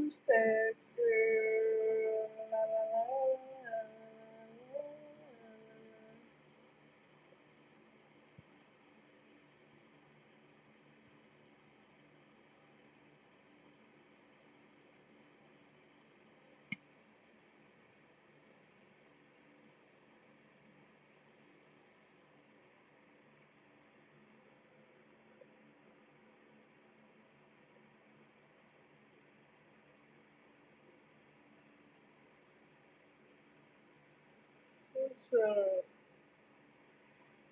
Who's that girl? La, la, la, la. What's up?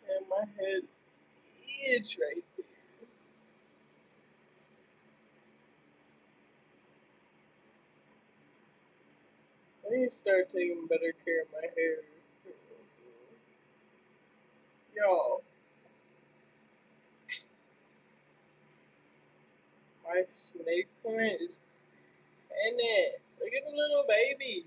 And my head itch right there. I need to start taking better care of my hair. Y'all, my snake plant is in it. Look at the little baby.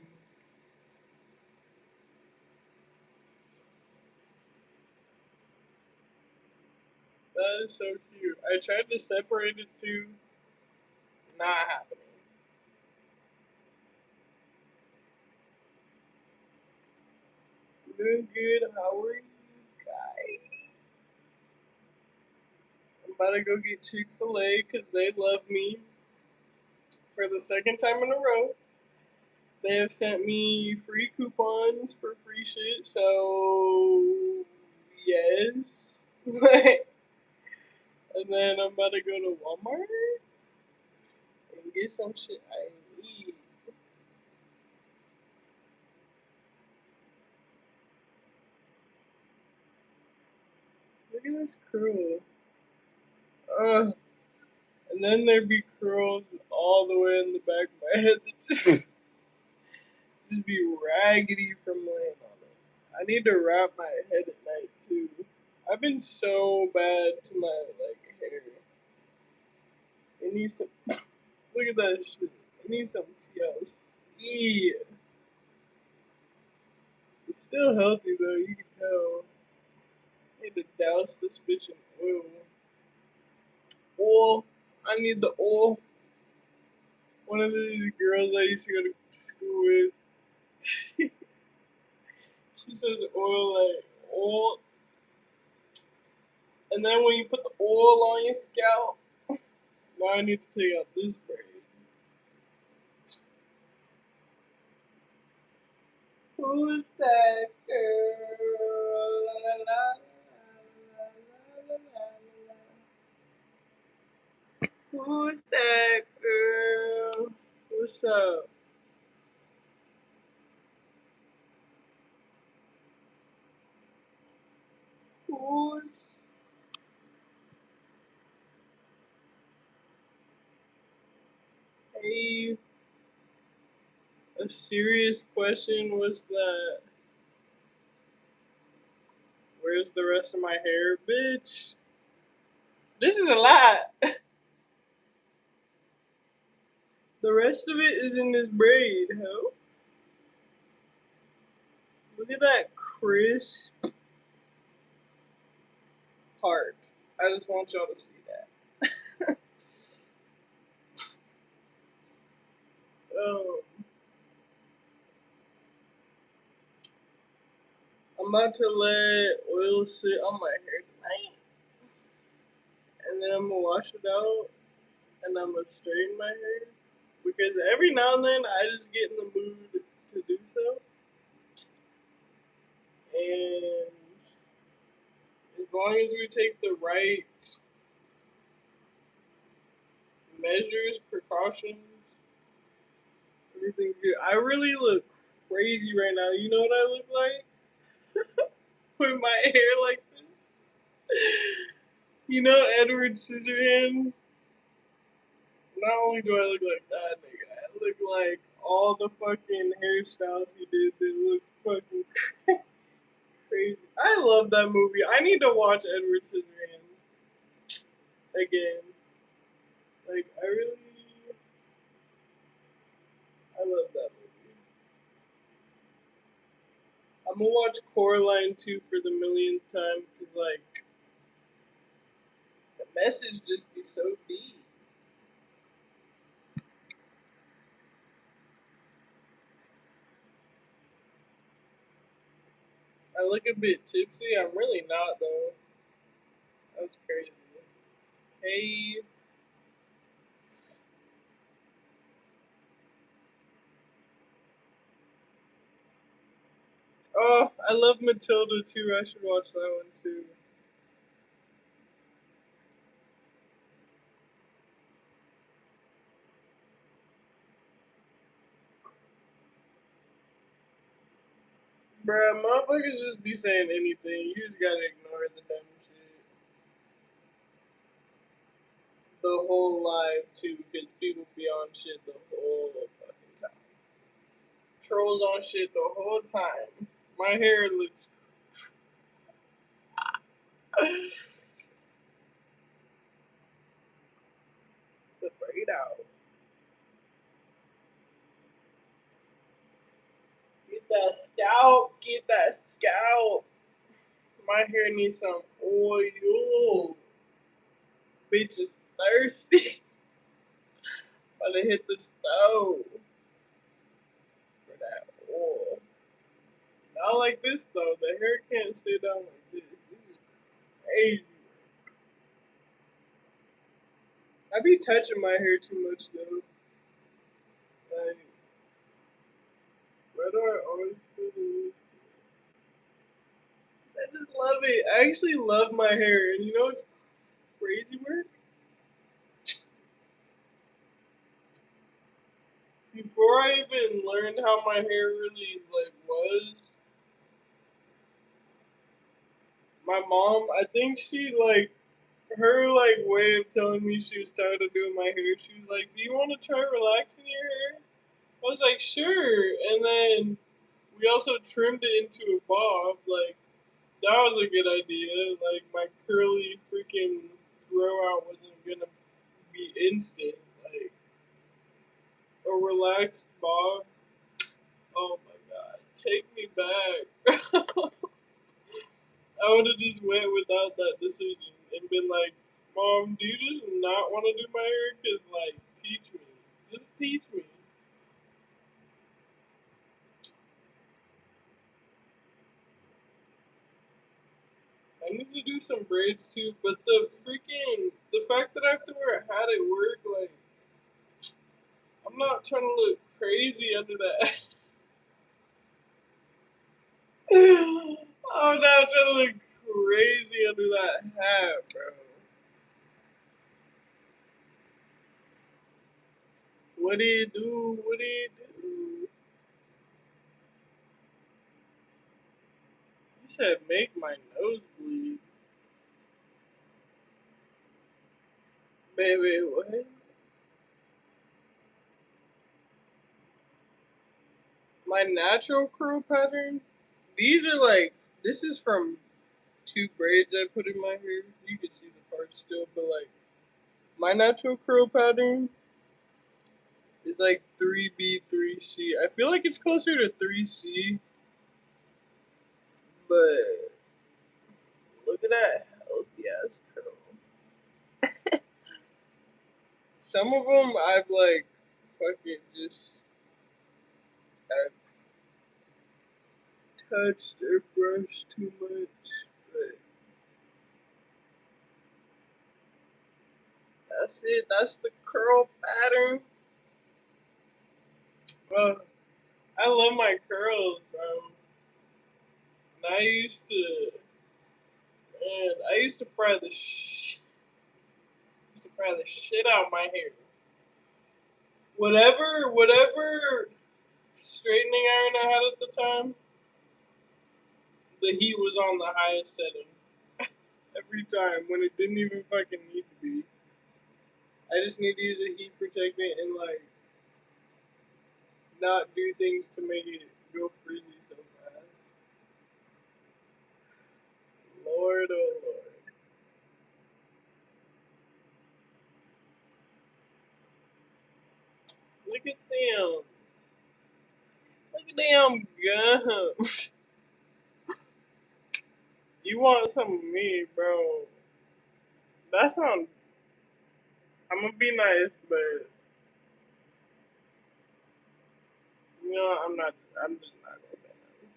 That is so cute. I tried to separate it too. Not happening. Doing good. How are you guys? I'm about to go get Chick-fil-A because they love me for the second time in a row. They have sent me free coupons for free shit, so yes. And then I'm about to go to Walmart and get some shit I need. Look at this curl. And then there be curls all the way in the back of my head that just be raggedy from laying on it. I need to wrap my head at night too. I've been so bad to my like hair. It needs some. Look at that shit. It needs some TLC. It's still healthy though. You can tell. I need to douse this bitch in oil. Oil. I need the oil. One of these girls I used to go to school with. She says oil like oil. And then when you put the oil on your scalp, now I need to take out this braid. Who's that girl? La, la, la, la, la, la, la. Who's that girl? What's up? Who's a a serious question was that where's the rest of my hair, bitch? This is a lot. The rest of it is in this braid, ho. Look at that crisp part. I just want y'all to see that. Oh, I'm about to let oil sit on my hair tonight, and then I'm gonna wash it out, and I'm gonna straighten my hair because every now and then I just get in the mood to do so, and as long as we take the right measures, precautions, everything's good. I really look crazy right now. You know what I look like with my hair like this? You know Edward Scissorhands? Not only do I look like that nigga, I look like all the fucking hairstyles he did that look fucking crazy. I love that movie. I need to watch Edward Scissorhands again. Like, I love that movie. I'm gonna watch Coraline 2 for the millionth time because, like, the message just be so deep. I look a bit tipsy. I'm really not though. That's crazy. Hey. Oh, I love Matilda too. I should watch that one too. Bruh, motherfuckers just be saying anything. You just gotta ignore the dumb shit. The whole live too, because people be on shit the whole fucking time. Trolls on shit the whole time. My hair looks the braid out. Get that scalp. Get that scalp. My hair needs some oil. Bitch is thirsty. About to hit the stove for that oil. Not like this though. The hair can't stay down like this. This is crazy. I be touching my hair too much though. Like, where do I always feel the I just love it. I actually love my hair, and you know what's crazy work? Before I even learned how my hair really like was, my mom, I think she like her like way of telling me she was tired of doing my hair. She was like, "Do you want to try relaxing your hair?" I was like, "Sure," and then we also trimmed it into a bob. Like that was a good idea. Like my curly freaking grow out wasn't gonna be instant. Like a relaxed bob. Oh my god, take me back. I would have just went without that decision and been like, "Mom, do you just not want to do my hair? Cause like, teach me, just teach me." I need to do some braids too, but the fact that I have to wear a hat at work, like, I'm not trying to look crazy under that. I'm not trying to look crazy under that hat, bro. What do you do? What do you do? You said make my nose bleed. Baby, what? My natural curl pattern? These are like, this is from two braids I put in my hair. You can see the part still, but like, my natural curl pattern is like 3B, 3C. I feel like it's closer to 3C, but look at that healthy ass curl. Some of them I've like fucking just I've touched or brushed too much, but that's it. That's the curl pattern. Well, I love my curls, bro. And I used to fry used to fry the shit out of my hair. Whatever straightening iron I had at the time, the heat was on the highest setting every time when it didn't even fucking need to be. I just need to use a heat protectant and like not do things to make it go frizzy so fast. Lord, oh Lord. Look at them. Look at them gums. You want some of me, bro. That sounds. I'm gonna be nice, but you know, I'm not. I'm just not gonna say nothing.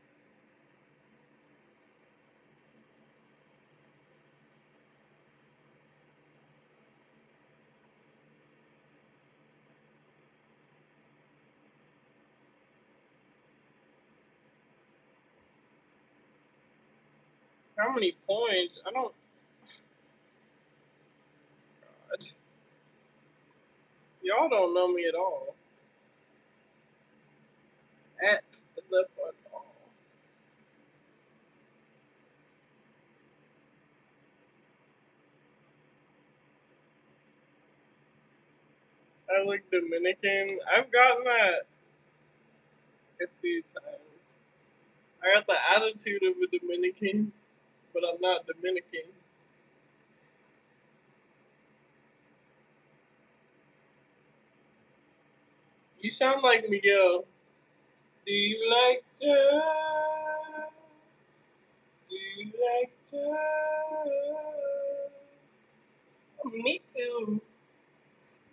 How many points? I don't. God. Y'all don't know me at all. At the football. I look Dominican. I've gotten that a few times. I got the attitude of a Dominican, but I'm not Dominican. You sound like Miguel. Do you like jazz? Do you like jazz? Me too.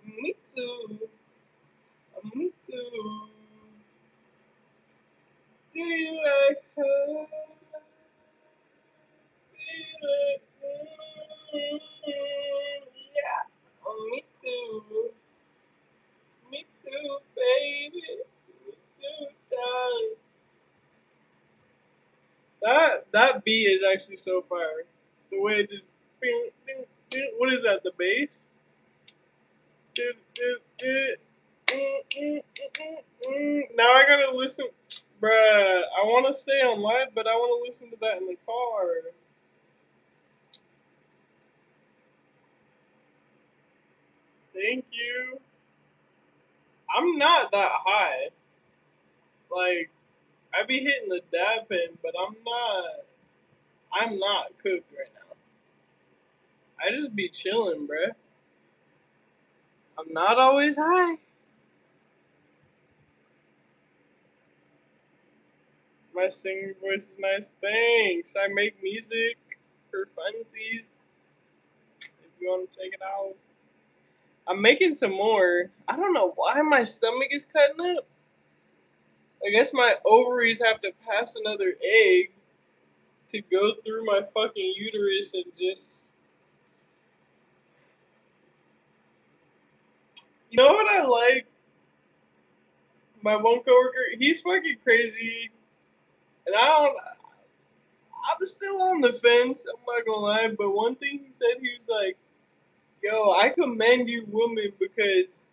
Me too. Me too. Do you like her? Do you like her? Yeah. Me too. Me too, baby. Me too, darling. That beat is actually so fire. The way it just bing, bing, bing. What is that? The bass? Now I gotta listen, bruh. I want to stay on live, but I want to listen to that in the car. Thank you. I'm not that high. Like I be hitting the dab pin, but I'm not. I'm not cooked right now. I just be chilling, bruh. I'm not always high. My singing voice is nice. Thanks. I make music for funsies. If you want to check it out, I'm making some more. I don't know why my stomach is cutting up. I guess my ovaries have to pass another egg to go through my fucking uterus and just. You know what I like? My one coworker, he's fucking crazy, and I don't. I'm still on the fence. I'm not gonna lie, but one thing he said, he was like, "Yo, I commend you, women, because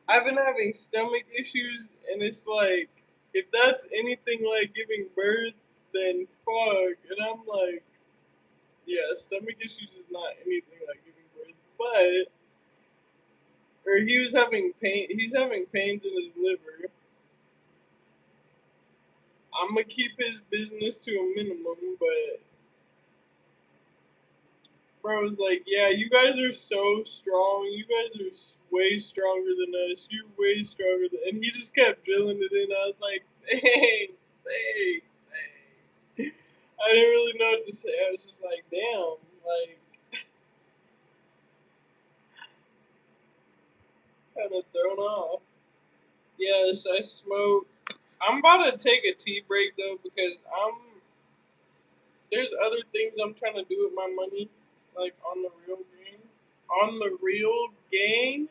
I've been having stomach issues, and it's like, if that's anything like giving birth, then fuck." And I'm like, yeah, stomach issues is not anything like giving birth, but or he was having pain. He's having pains in his liver. I'm gonna keep his business to a minimum, but bro was like, "Yeah, you guys are so strong. You guys are way stronger than us. You're way stronger than." And he just kept drilling it in. I was like, "Thanks, thanks, thanks." I didn't really know what to say. I was just like, "Damn, like kind of thrown off." Yes, I smoke. I'm about to take a tea break though because there's other things I'm trying to do with my money, like on the real game. On the real game,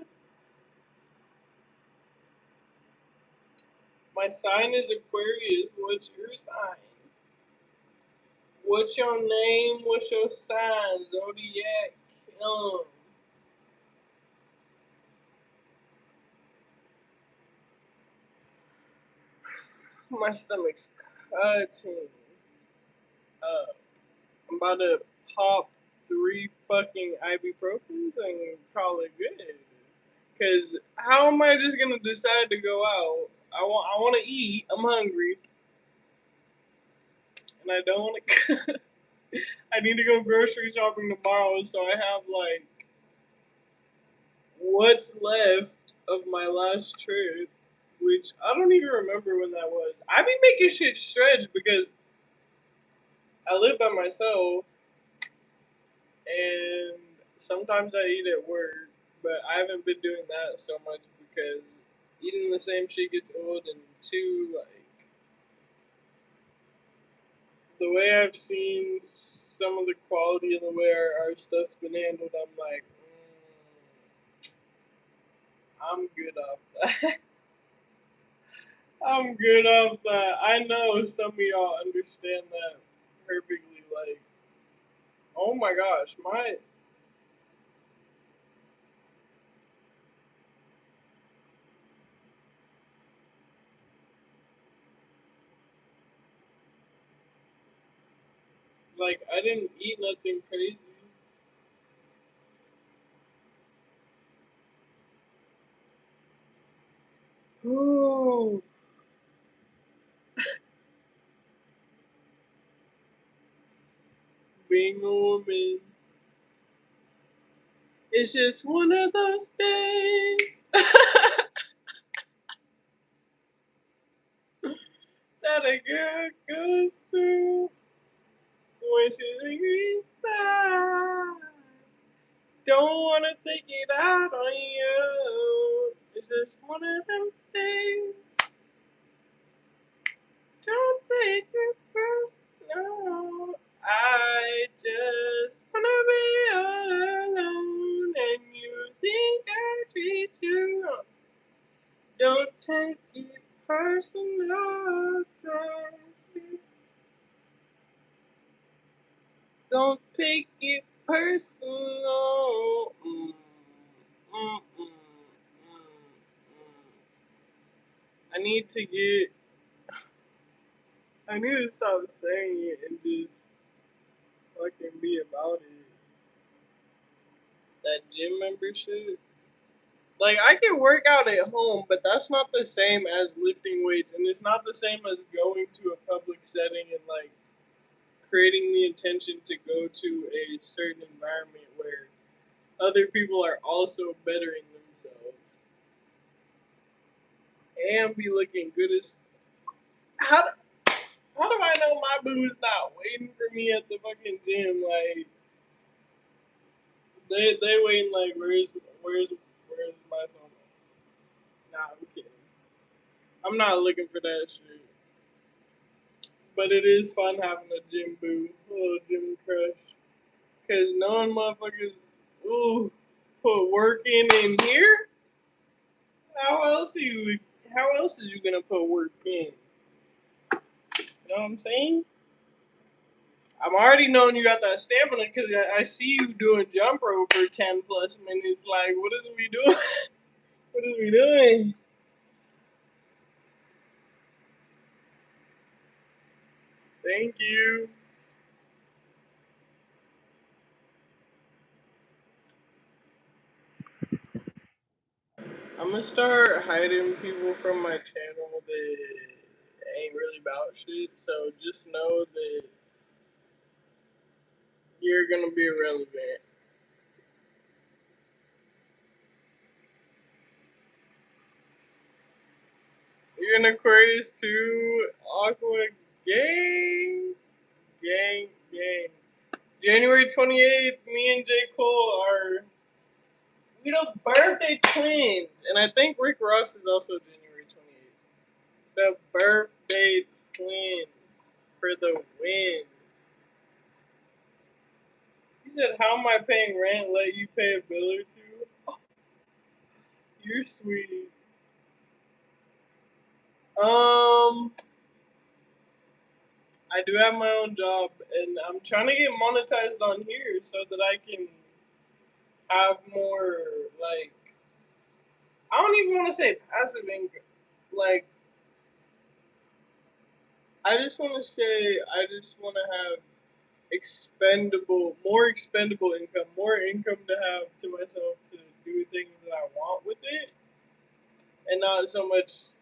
my sign is Aquarius. What's your sign? What's your name? What's your sign? Zodiac. Um, my stomach's cutting up. I'm about to pop 3 fucking ibuprofens and call it good. Cause how am I just gonna decide to go out? I want to eat. I'm hungry, and I don't want to. I need to go grocery shopping tomorrow, so I have like what's left of my last trip, which I don't even remember when that was. I be making shit stretch because I live by myself, and sometimes I eat at work, but I haven't been doing that so much because eating the same shit gets old, and two, like the way I've seen some of the quality of the way our stuff's been handled, I'm like, I'm good off that. I'm good off that. I know some of y'all understand that perfectly. Like, Oh my gosh, like I didn't eat nothing crazy. Ooh, being a woman. It's just one of those days that a girl goes through when she's inside. Don't wanna take it out on you. It's just one of them things. Don't take it personal. I just wanna be all alone, and you think I treat you wrong. Don't take it personal, baby. Don't take it personal. Mm, mm. I need to get. I need to stop saying it and just fucking be about it. That gym membership. Like I can work out at home, but that's not the same as lifting weights, and it's not the same as going to a public setting and like creating the intention to go to a certain environment where other people are also bettering themselves and be looking good as. How how do I know my boo's not waiting for me at the fucking gym? Like they waiting like where's my song? Nah, I'm kidding. I'm not looking for that shit. But it is fun having a gym boo, a little gym crush. Cause knowing motherfuckers, ooh, put work in here. How else are you? How else is you gonna put work in? You know what I'm saying? I'm already knowing you got that stamina because I see you doing jump rope for 10 plus minutes. Like, what is we doing? What is we doing? Thank you. I'm gonna start hiding people from my channel that ain't really about shit. So just know that you're gonna be irrelevant. You're an Aquarius too. Aqua gang, gang. January 28th, me and J. Cole are we the birthday twins, and I think Rick Ross is also January 28th. The birthday twins for the win. He said, "How am I paying rent? Let you pay a bill or two? You're sweet." Um, I do have my own job, and I'm trying to get monetized on here so that I can have more like I don't even want to say passive income. Like I just want to say I just want to have more expendable income, more income to have to myself to do things that I want with it, and not so much.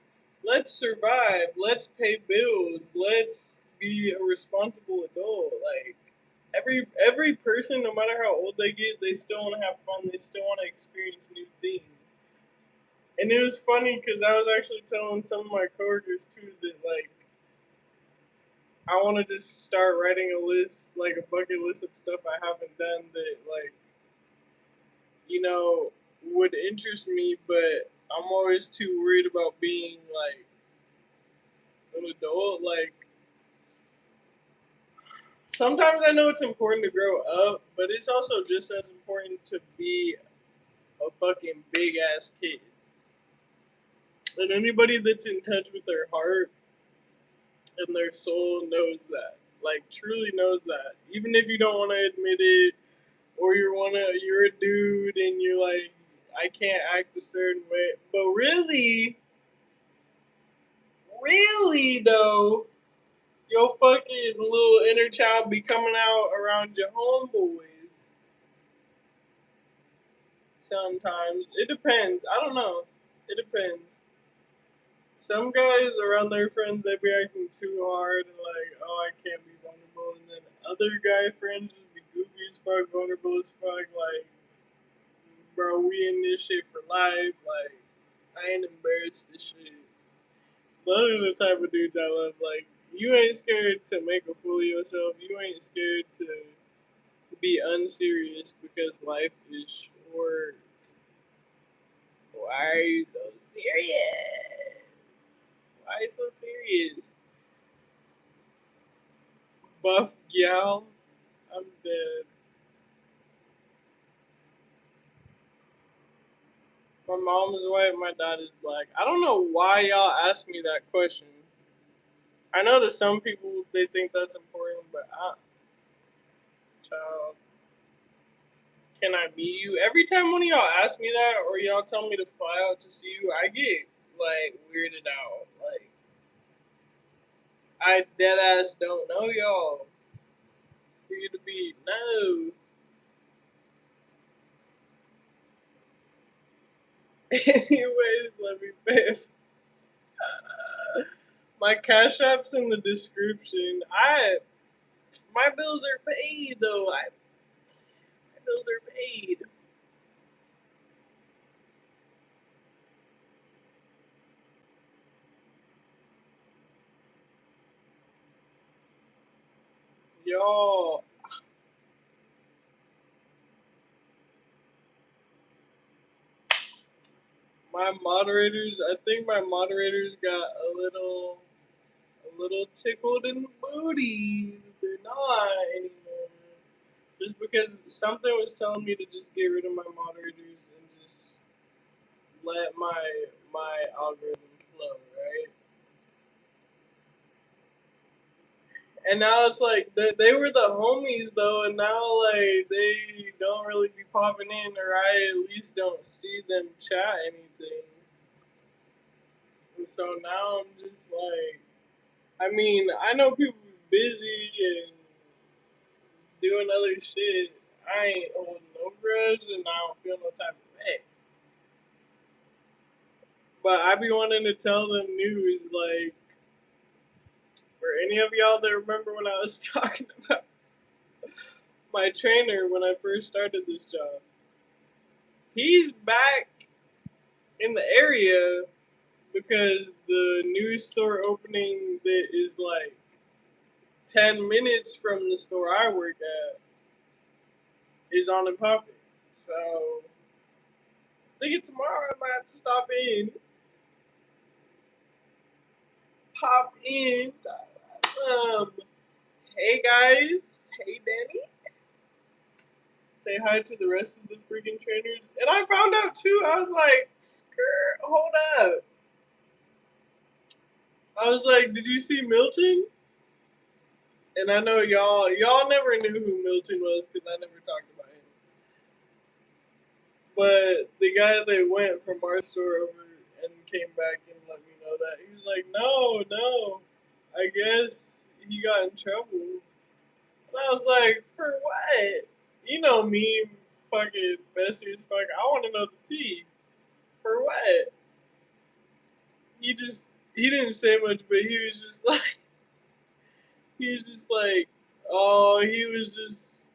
Let's survive. Let's pay bills. Let's be a responsible adult. Like every person, no matter how old they get, they still want to have fun. They still want to experience new things. And it was funny because I was actually telling some of my coworkers too that like I want to just start writing a list, like a bucket list of stuff I haven't done that like would interest me, but I'm always too worried about being like an adult. Like sometimes I know it's important to grow up, but it's also just as important to be a fucking big ass kid. And anybody that's in touch with their heart and their soul knows that. like truly knows that. Even if you don't want to admit it, or you're a dude and you're like, I can't act a certain way. But really, really though, your fucking little inner child be coming out around your homeboys. Sometimes it depends. I don't know. It depends. Some guys around their friends they be acting too hard and like, oh, I can't be vulnerable, and then other guy friends just be goofy as fuck, vulnerable as fuck. Like, bro, we in this shit for life. Like, I ain't embarrassed this shit. Those are the type of dudes I love. Like, you ain't scared to make a fool of yourself. You ain't scared to be unserious because life is short. Why are you so serious? Why are you so serious? Buff gal, I'm dead. My mom is white, my dad is black. I don't know why y'all ask me that question. I know that some people they think that's important, but child, can I meet you? Every time one of y'all ask me that, or y'all tell me to fly out to see you, I get like weirded out. Like I dead ass don't know y'all. For you to be no. Anyways, let me pay. My cash app's in the description. My bills are paid though. My bills are paid. Y'all, my moderators. I think my moderators got a little tickled in the booty. They're not anymore. Just because something was telling me to just get rid of my moderators and just let my algorithm flow, right? And now it's like they were the homies though, and now like they don't really be popping in, or I at least don't see them chat anything. And so now I'm just like, I mean, I know people be busy and doing other shit. I ain't holding no grudge, and I don't feel no type of way. But I be wanting to tell them news, like, for any of y'all that remember when I was talking about my trainer when I first started this job. He's back in the area because the new store opening that is like 10 minutes from the store I work at is on and popping. So I think it's tomorrow I might have to stop in, pop in. Um, hey guys, hey Danny. Say hi to the rest of the freaking trainers. And I found out too, I was like, skirt, hold up. I was like, did you see Milton? And I know y'all never knew who Milton was because I never talked about him. But the guy that went from our store over and came back and let me know that he was like, no, I guess he got in trouble. And I was like, for what? You know me, fucking messy as fuck. I want to know the tea. For what? He didn't say much, but he was just like, oh, he was just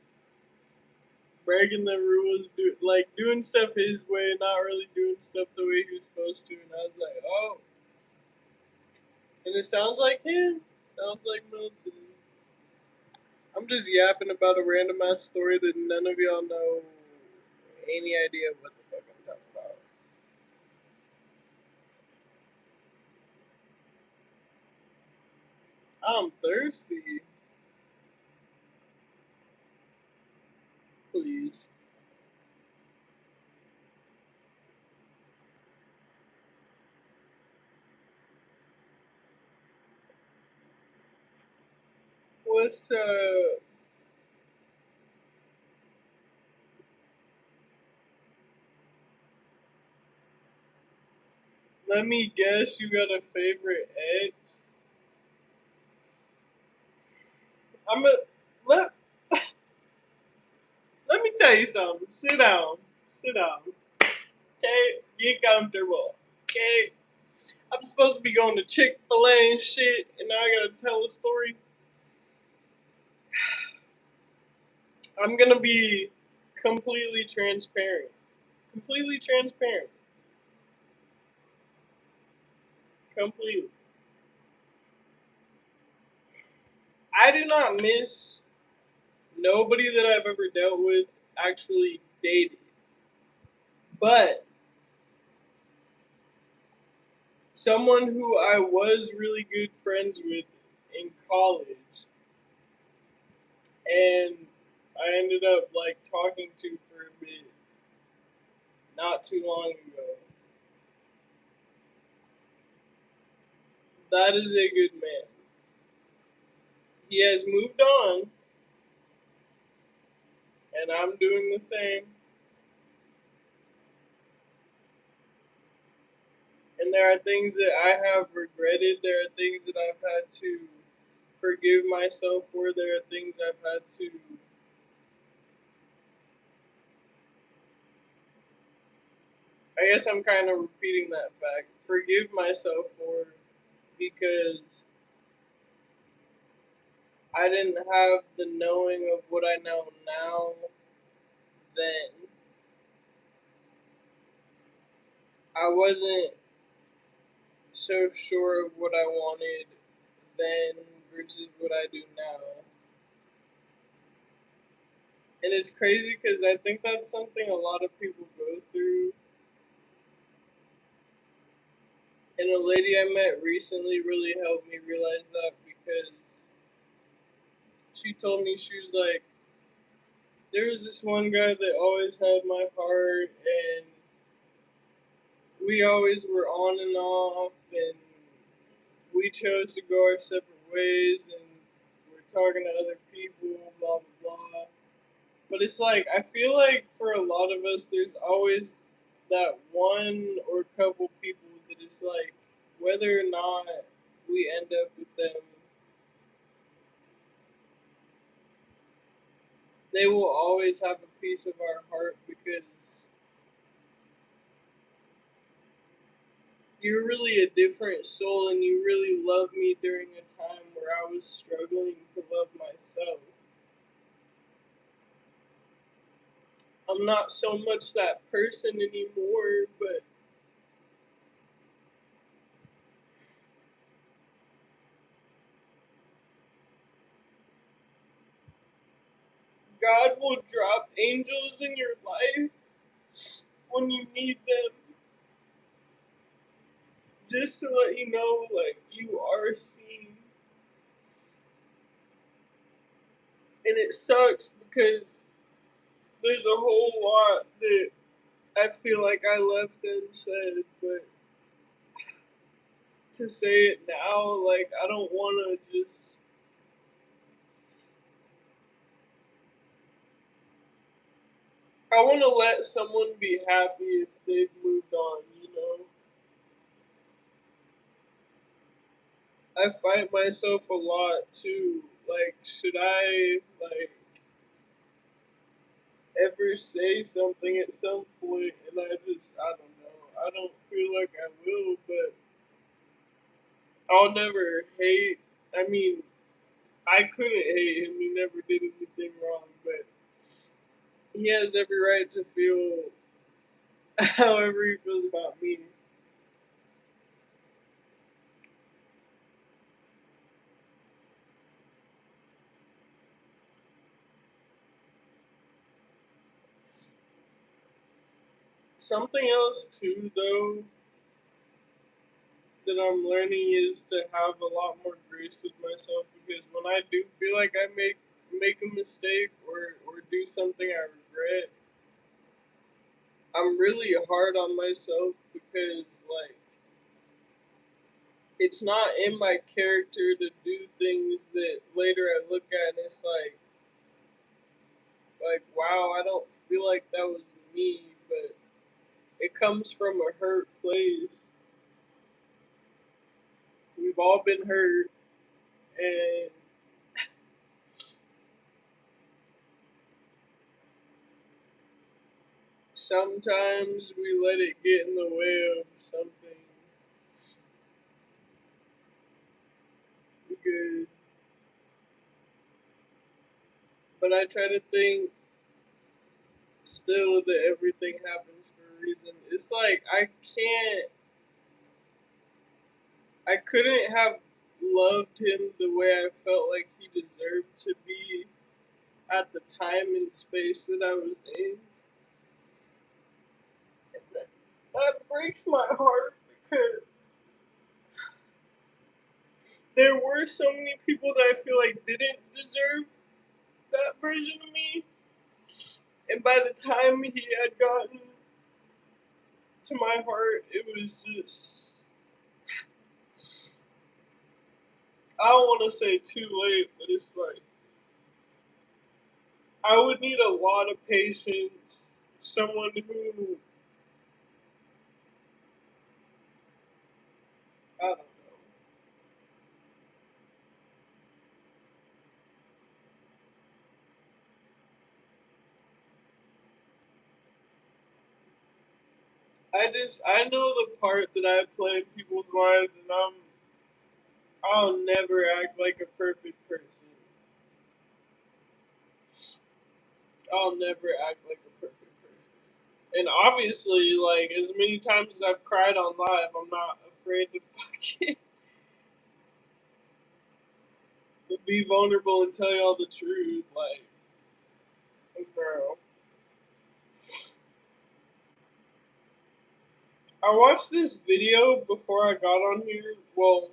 breaking the rules, like doing stuff his way, not really doing stuff the way he was supposed to. And I was like, oh, and it sounds like him. Sounds like Milton. I'm just yapping about a random ass story that none of y'all know any idea what the fuck I'm talking about. I'm thirsty. Please. What's let me guess, you got a favorite ex? I'm a let let me tell you something. Sit down. Sit down. Okay? Get comfortable. Okay? I'm supposed to be going to Chick-fil-A and shit, and now I gotta tell a story. I'm gonna be completely transparent. Completely transparent. Completely. I do not miss nobody that I've ever dealt with actually dated. But someone who I was really good friends with in college, and I ended up like talking to for a bit not too long ago. That is a good man. He has moved on, and I'm doing the same. And there are things that I have regretted. There are things that I've had to forgive myself for. There are things I've had to, I guess I'm kind of repeating that fact, forgive myself for, because I didn't have the knowing of what I know now then. I wasn't so sure of what I wanted then versus what I do now. And it's crazy because I think that's something a lot of people go through. And a lady I met recently really helped me realize that, because she told me, she was like, there was this one guy that always had my heart, and we always were on and off, and we chose to go our separate ways, and we're talking to other people, blah blah blah. But it's like, I feel like for a lot of us, there's always that one or couple people that it's like, whether or not we end up with them, they will always have a piece of our heart, because you're really a different soul, and you really loved me during a time where I was struggling to love myself. I'm not so much that person anymore, but God will drop angels in your life when you need them, just to let you know, like, you are seen. And it sucks because there's a whole lot that I feel like I left unsaid, but to say it now, like, I don't want to just. I want to let someone be happy if they've moved on, you know? I fight myself a lot too. Like, should I, like, ever say something at some point? And I don't know. I don't feel like I will, but I'll never hate. I mean, I couldn't hate him. He never did anything wrong, but he has every right to feel however he feels about me. Something else too, though, that I'm learning is to have a lot more grace with myself, because when I do feel like I make a mistake, or do something I regret, I'm really hard on myself, because like, it's not in my character to do things that later I look at and it's like wow, I don't feel like that was me, but it comes from a hurt place. We've all been hurt, and sometimes we let it get in the way of something good. But I try to think still that everything happens for a reason. It's like I couldn't have loved him the way I felt like he deserved to be at the time and space that I was in. That breaks my heart because there were so many people that I feel like didn't deserve that version of me. And by the time he had gotten to my heart, it was just, I don't want to say too late, but it's like, I would need a lot of patience. Someone who, I don't know. I know the part that I play in people's lives, and I'll never act like a perfect person. I'll never act like a perfect person. And obviously, like as many times as I've cried on live, I'm not afraid to fucking be vulnerable and tell y'all the truth. Like, bro, I watched this video before I got on here. Well,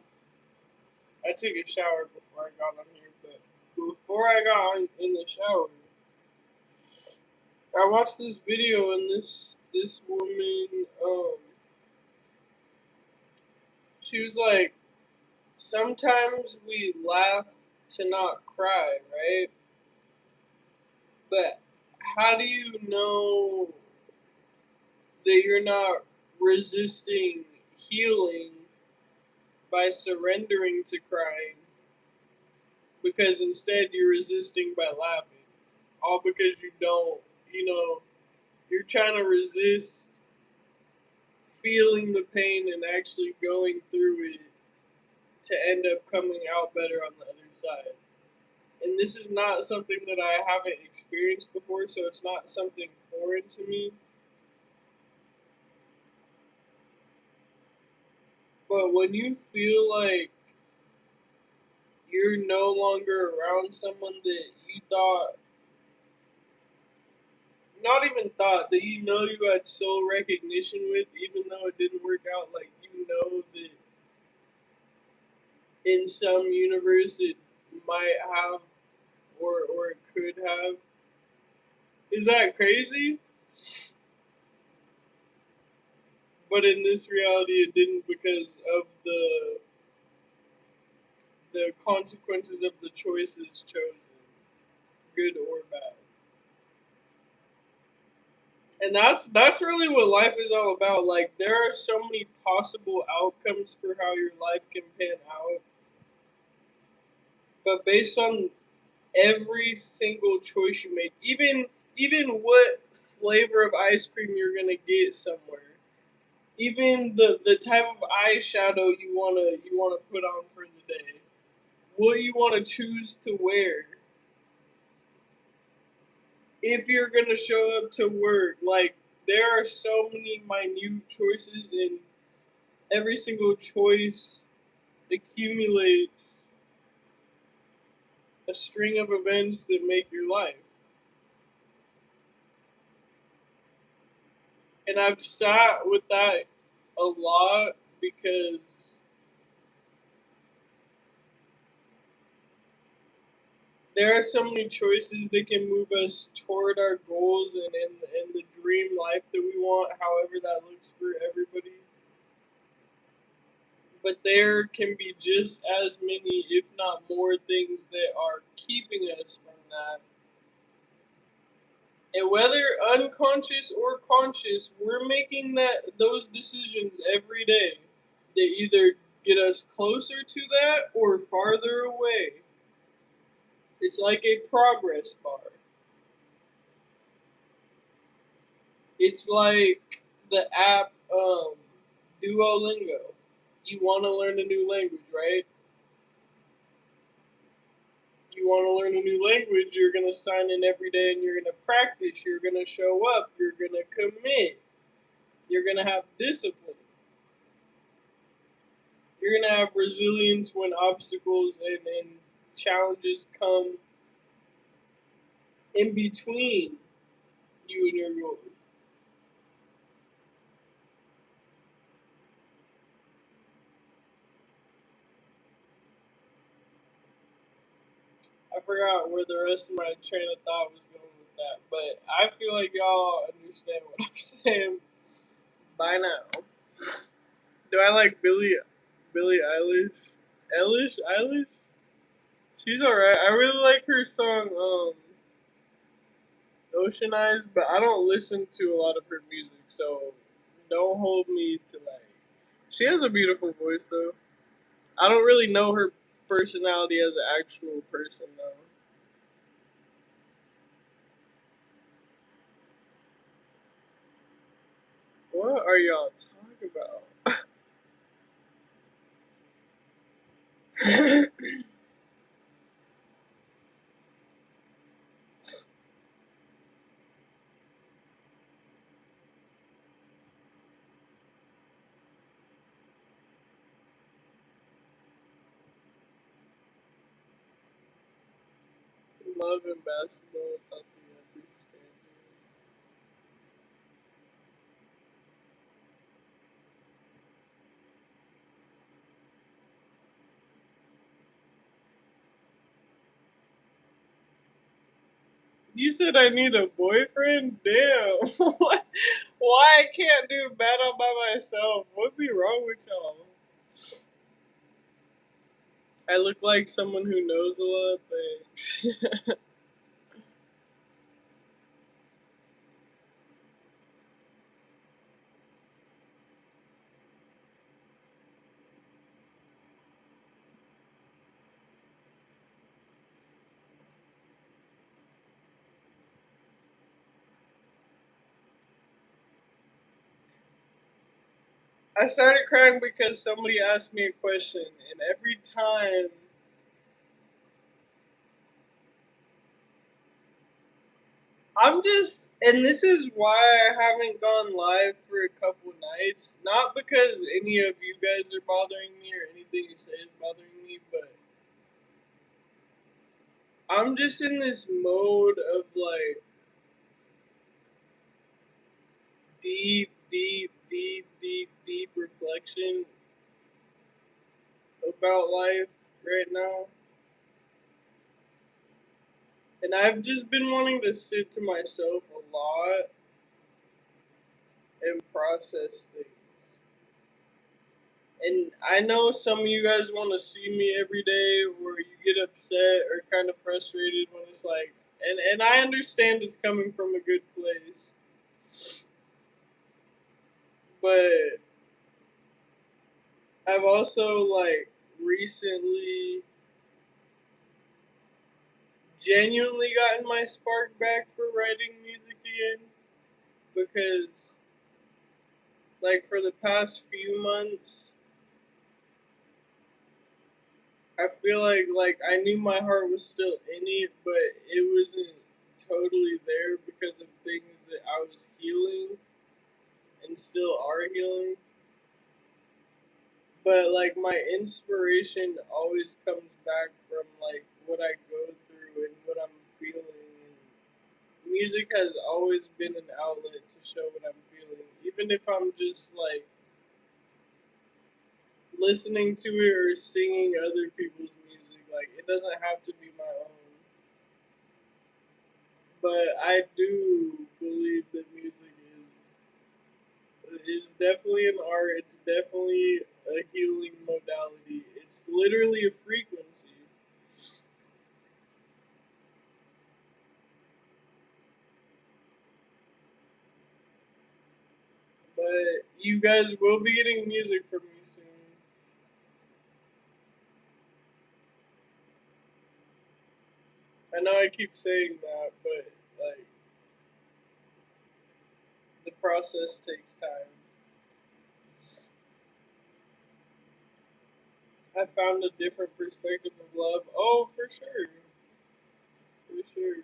I took a shower before I got on here, but before I got in the shower, I watched this video and this woman, she was like, sometimes we laugh to not cry, right? But how do you know that you're not resisting healing by surrendering to crying? Because instead you're resisting by laughing. All because you don't, you know, you're trying to resist feeling the pain and actually going through it to end up coming out better on the other side. And this is not something that I haven't experienced before, so it's not something foreign to me. But when you feel like you're no longer around someone that you thought, not even thought, that you know you had soul recognition with, even though it didn't work out, like you know that in some universe it might have or it could have. Is that crazy? But in this reality, it didn't because of the consequences of the choices chosen, good or bad. And that's really what life is all about. Like there are so many possible outcomes for how your life can pan out, but based on every single choice you make, even what flavor of ice cream you're gonna get somewhere, even the type of eyeshadow you wanna put on for the day, what you wanna choose to wear, if you're gonna show up to work, like there are so many minute choices, and every single choice accumulates a string of events that make your life. And I've sat with that a lot because there are so many choices that can move us toward our goals and the dream life that we want, however that looks for everybody. but there can be just as many, if not more, things that are keeping us from that. And whether unconscious or conscious, we're making those decisions every day that either get us closer to that or farther away. It's like a progress bar. It's like the app Duolingo. You want to learn a new language, right? You want to learn a new language, you're going to sign in every day and you're going to practice. You're going to show up. You're going to commit. You're going to have discipline. You're going to have resilience when obstacles and challenges come in between you and your goals. I forgot where the rest of my train of thought was going with that, but I feel like y'all understand what I'm saying by now. Do I like Billie Eilish? Eilish? She's alright. I really like her song Ocean Eyes, but I don't listen to a lot of her music, so don't hold me to like. She has a beautiful voice though. I don't really know her personality as an actual person though. What are y'all talking about? Love and basketball without the understanding. You said I need a boyfriend? Damn. Why I can't do battle by myself? What be wrong with y'all? I look like someone who knows a lot of things. I started crying because somebody asked me a question, and every time I'm just, and this is why I haven't gone live for a couple nights. Not because any of you guys are bothering me or anything you say is bothering me, but I'm just in this mode of like deep reflection about life right now. And I've just been wanting to sit to myself a lot and process things. And I know some of you guys want to see me every day where you get upset or kind of frustrated when it's like, and I understand it's coming from a good place. But I've also like recently genuinely gotten my spark back for writing music again because like for the past few months I feel like I knew my heart was still in it, but it wasn't totally there because of things that I was healing and still are healing. But like my inspiration always comes back from like what I go through and what I'm feeling. And music has always been an outlet to show what I'm feeling, even if I'm just like listening to it or singing other people's music. Like it doesn't have to be my own. But I do believe that music is definitely an art. It's definitely a healing literally a frequency. But you guys will be getting music from me soon. I know I keep saying that, but like the process takes time. I found a different perspective of love. Oh, for sure. For sure.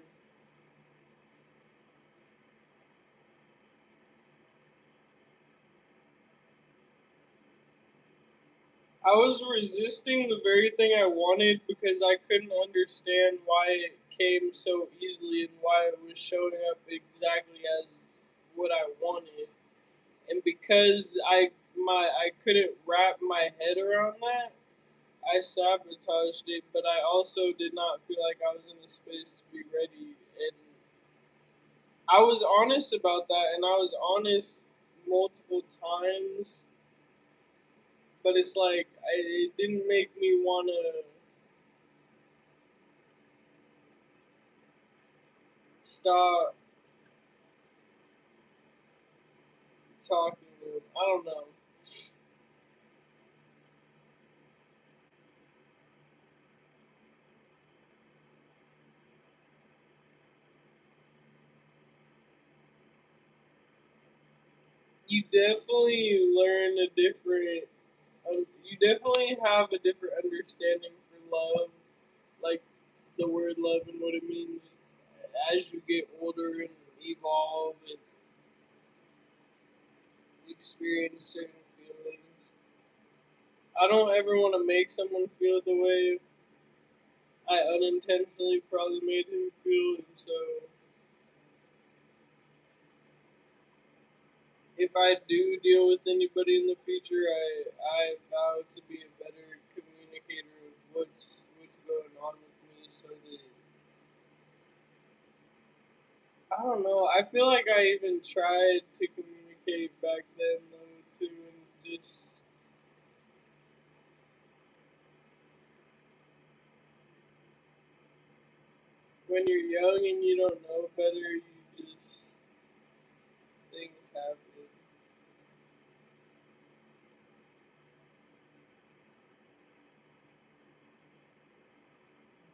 I was resisting the very thing I wanted because I couldn't understand why it came so easily and why it was showing up exactly as what I wanted. And because I couldn't wrap my head around that, I sabotaged it, but I also did not feel like I was in the space to be ready. And I was honest about that, and I was honest multiple times, but it's like it didn't make me want to stop talking to him. I don't know. You definitely learn a different. You definitely have a different understanding for love, like the word love and what it means as you get older and evolve and experience certain feelings. I don't ever want to make someone feel the way I unintentionally probably made him feel, and so if I do deal with anybody in the future, I vow to be a better communicator of what's going on with me, so that I don't know. I feel like I even tried to communicate back then though too, and just when you're young and you don't know better, you just things happen.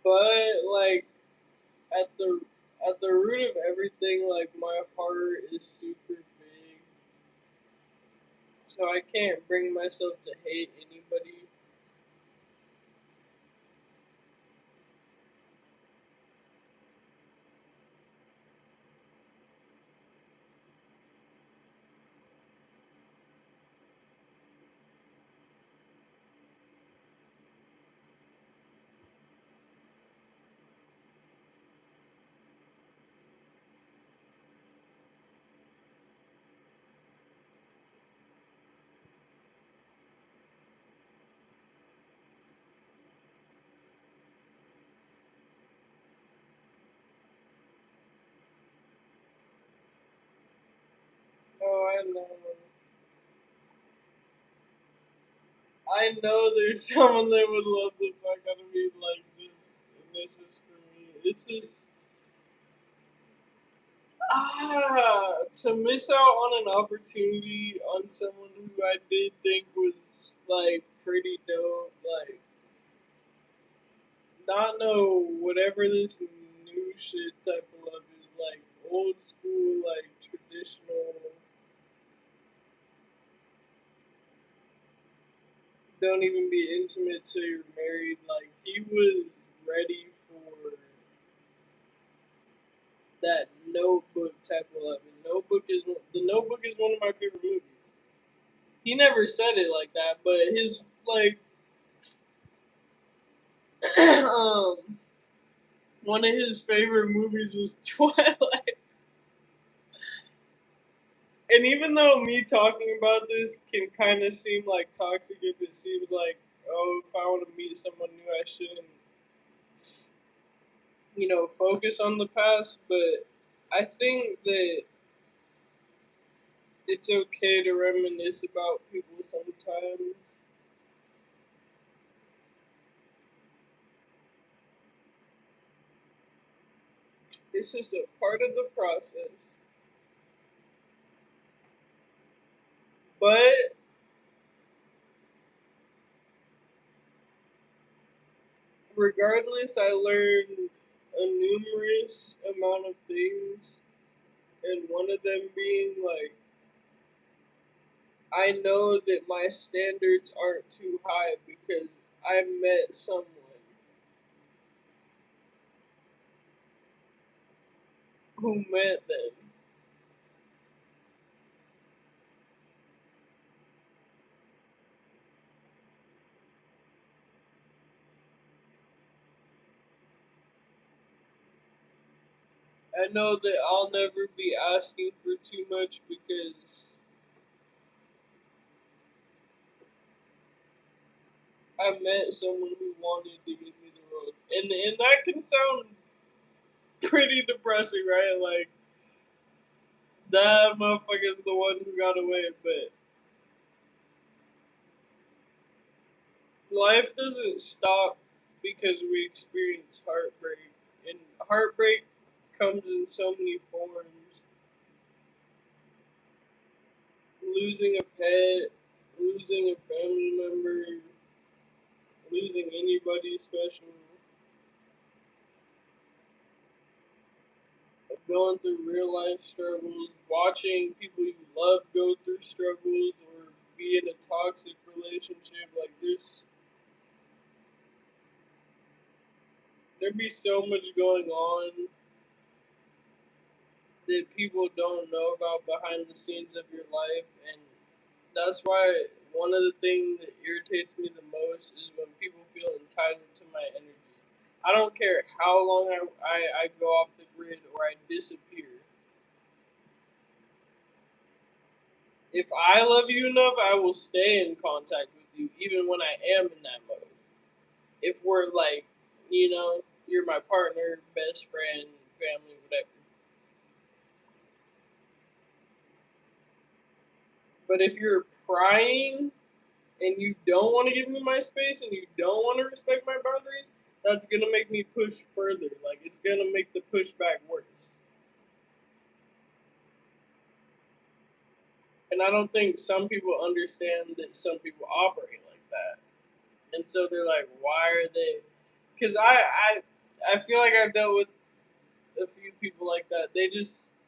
But like at the at the root of everything, like my heart is super big, so I can't bring myself to hate anybody. Oh, I know there's someone that would love the fuck out of me like this, and this is for me. It's just to miss out on an opportunity on someone who I did think was like pretty dope, like not know whatever this new shit type of love is, like old school, like traditional. Don't even be intimate till you're married. Like he was ready for that Notebook type of love. And the Notebook is one of my favorite movies. He never said it like that, but his like um one of his favorite movies was Twilight. And even though me talking about this can kind of seem like toxic, if it seems like, oh, if I want to meet someone new, I shouldn't, focus on the past. But I think that it's okay to reminisce about people sometimes. It's just a part of the process. But regardless, I learned a numerous amount of things, and one of them being like, I know that my standards aren't too high because I met someone who met them. I know that I'll never be asking for too much because I met someone who wanted to give me the world. And that can sound pretty depressing, right? Like that motherfucker's the one who got away, but life doesn't stop because we experience heartbreak. And heartbreak comes in so many forms. Losing a pet, losing a family member, losing anybody special, going through real life struggles, watching people you love go through struggles or be in a toxic relationship. Like there be so much going on that people don't know about behind the scenes of your life, and that's why one of the things that irritates me the most is when people feel entitled to my energy. I don't care how long I go off the grid or I disappear. If I love you enough, I will stay in contact with you even when I am in that mode. If we're like, you're my partner, best friend, family, whatever. But if you're prying and you don't want to give me my space and you don't want to respect my boundaries, that's gonna make me push further. Like it's gonna make the pushback worse. And I don't think some people understand that some people operate like that. And so they're like, why are they? Because I feel like I've dealt with a few people like that.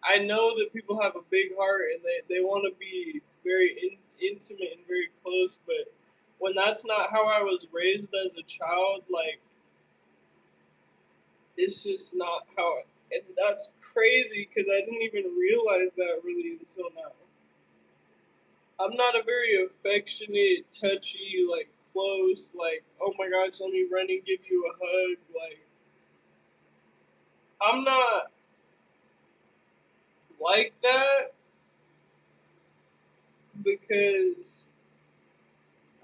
I know that people have a big heart and they want to be very intimate and very close, but when that's not how I was raised as a child, like it's just not how. And that's crazy because I didn't even realize that really until now. I'm not a very affectionate, touchy, like close, like oh my gosh, let me run and give you a hug. Like I'm not like that because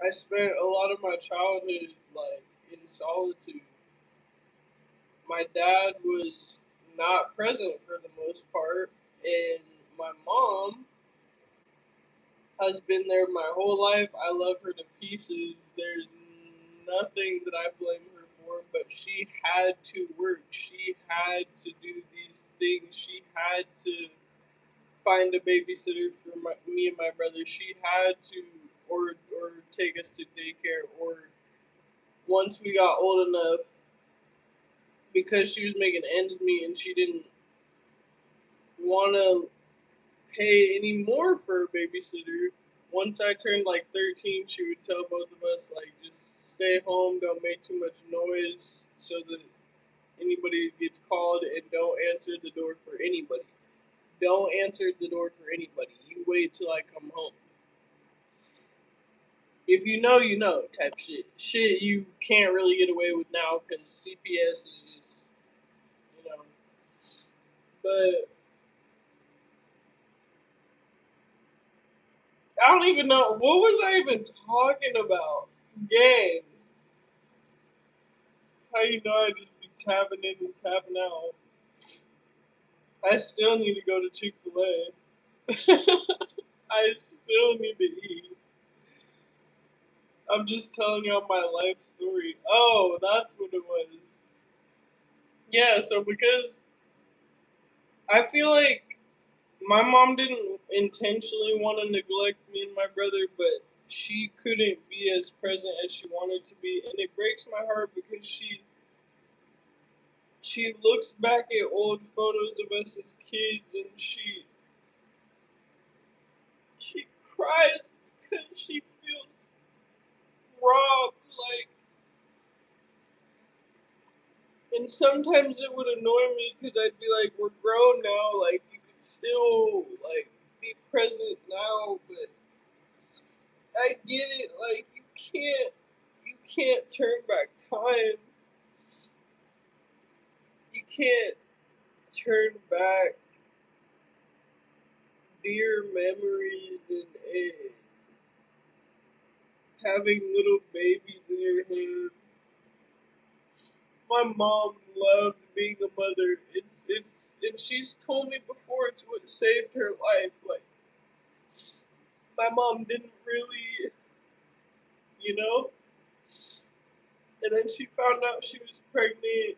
I spent a lot of my childhood like in solitude. My dad was not present for the most part, and my mom has been there my whole life. I love her to pieces. There's nothing that I blame her for, but she had to work. She had to do these things. She had to find a babysitter for me and my brother. She had to or take us to daycare or once we got old enough because she was making ends meet and she didn't want to pay any more for a babysitter. Once I turned like 13, she would tell both of us like just stay home, don't make too much noise so that anybody gets called and don't answer the door for anybody. Don't answer the door for anybody. You wait till I come home. If you know, you know type shit. Shit you can't really get away with now because CPS is just, you know. But I don't even know. What was I even talking about? Gang. That's how you know I just be tapping in and tapping out. I still need to go to Chick fil A. I still need to eat. I'm just telling y'all my life story. Oh, that's what it was. Yeah, so because I feel like my mom didn't intentionally want to neglect me and my brother, but she couldn't be as present as she wanted to be, and it breaks my heart because she looks back at old photos of us as kids and she cries because she feels robbed. Like, and sometimes it would annoy me because I'd be like, "We're grown now. Like, you could still like be present now." But I get it. Like, you can't turn back time. You can't turn back dear memories and having little babies in your hand. My mom loved being a mother. It's and she's told me before it's what saved her life. Like, my mom didn't really, you know. And then she found out she was pregnant.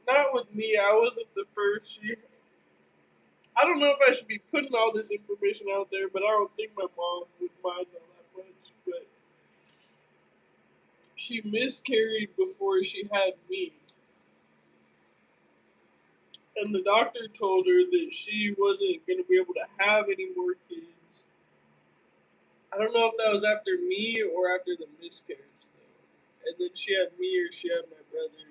Not with me. I wasn't the first. I don't know if I should be putting all this information out there, but I don't think my mom would mind all that much. But she miscarried before she had me. And the doctor told her that she wasn't going to be able to have any more kids. I don't know if that was after me or after the miscarriage, though. And then she had me or she had my brother,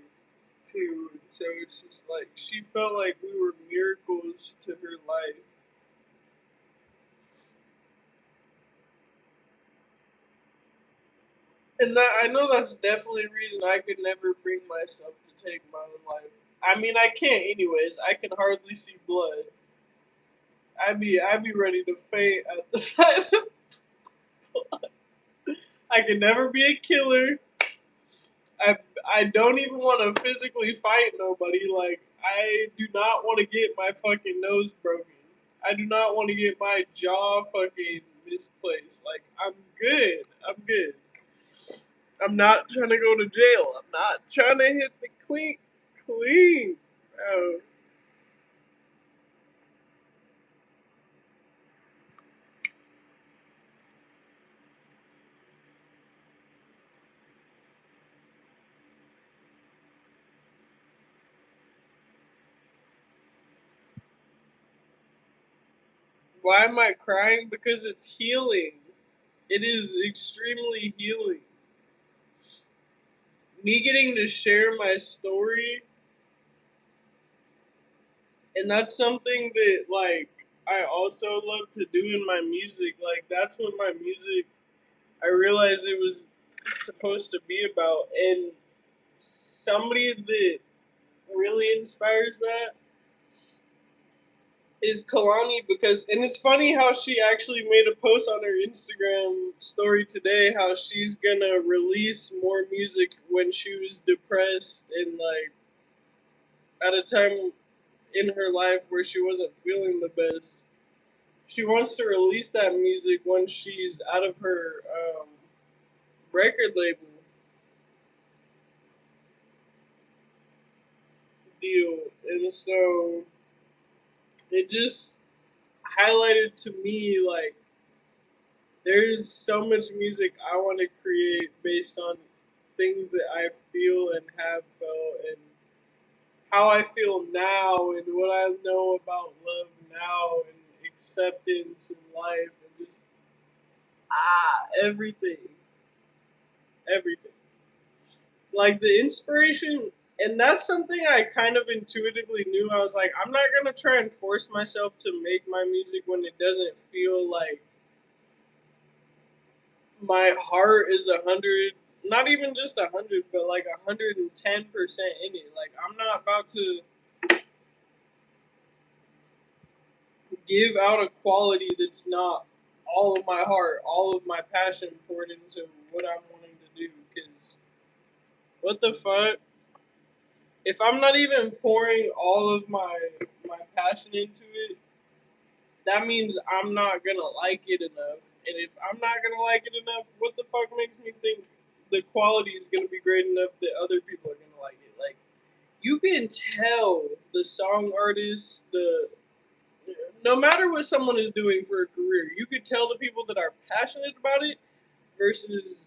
too. And so it's just like, she felt like we were miracles to her life. And that, I know that's definitely a reason I could never bring myself to take my own life. I mean, I can't anyways. I can hardly see blood. I'd be ready to faint at the sight of blood. I can never be a killer. I I don't even want to physically fight nobody. Like, I do not want to get my fucking nose broken. I do not want to get my jaw fucking misplaced. Like, I'm good. I'm good. I'm not trying to go to jail. I'm not trying to hit the clean. Oh, why am I crying? Because it's healing. It is extremely healing. Me getting to share my story, and that's something that, like, I also love to do in my music. Like, that's what my music, I realized it was supposed to be about. And somebody that really inspires that is Kalani, because, and it's funny how she actually made a post on her Instagram story today how she's gonna release more music when she was depressed and like at a time in her life where she wasn't feeling the best. She wants to release that music when she's out of her record label deal, and so it just highlighted to me like there's so much music I want to create based on things that I feel and have felt and how I feel now and what I know about love now and acceptance in life and just everything, everything. Like the inspiration, and that's something I kind of intuitively knew. I was like, I'm not gonna try and force myself to make my music when it doesn't feel like my heart is 100, not even just 100, but like 110% in it. Like, I'm not about to give out a quality that's not all of my heart, all of my passion poured into what I'm wanting to do. Because what the fuck? If I'm not even pouring all of my passion into it, that means I'm not gonna like it enough. And if I'm not gonna like it enough, what the fuck makes me think the quality is gonna be great enough that other people are gonna like it? Like, you can tell the song artist, the no matter what someone is doing for a career, you could tell the people that are passionate about it versus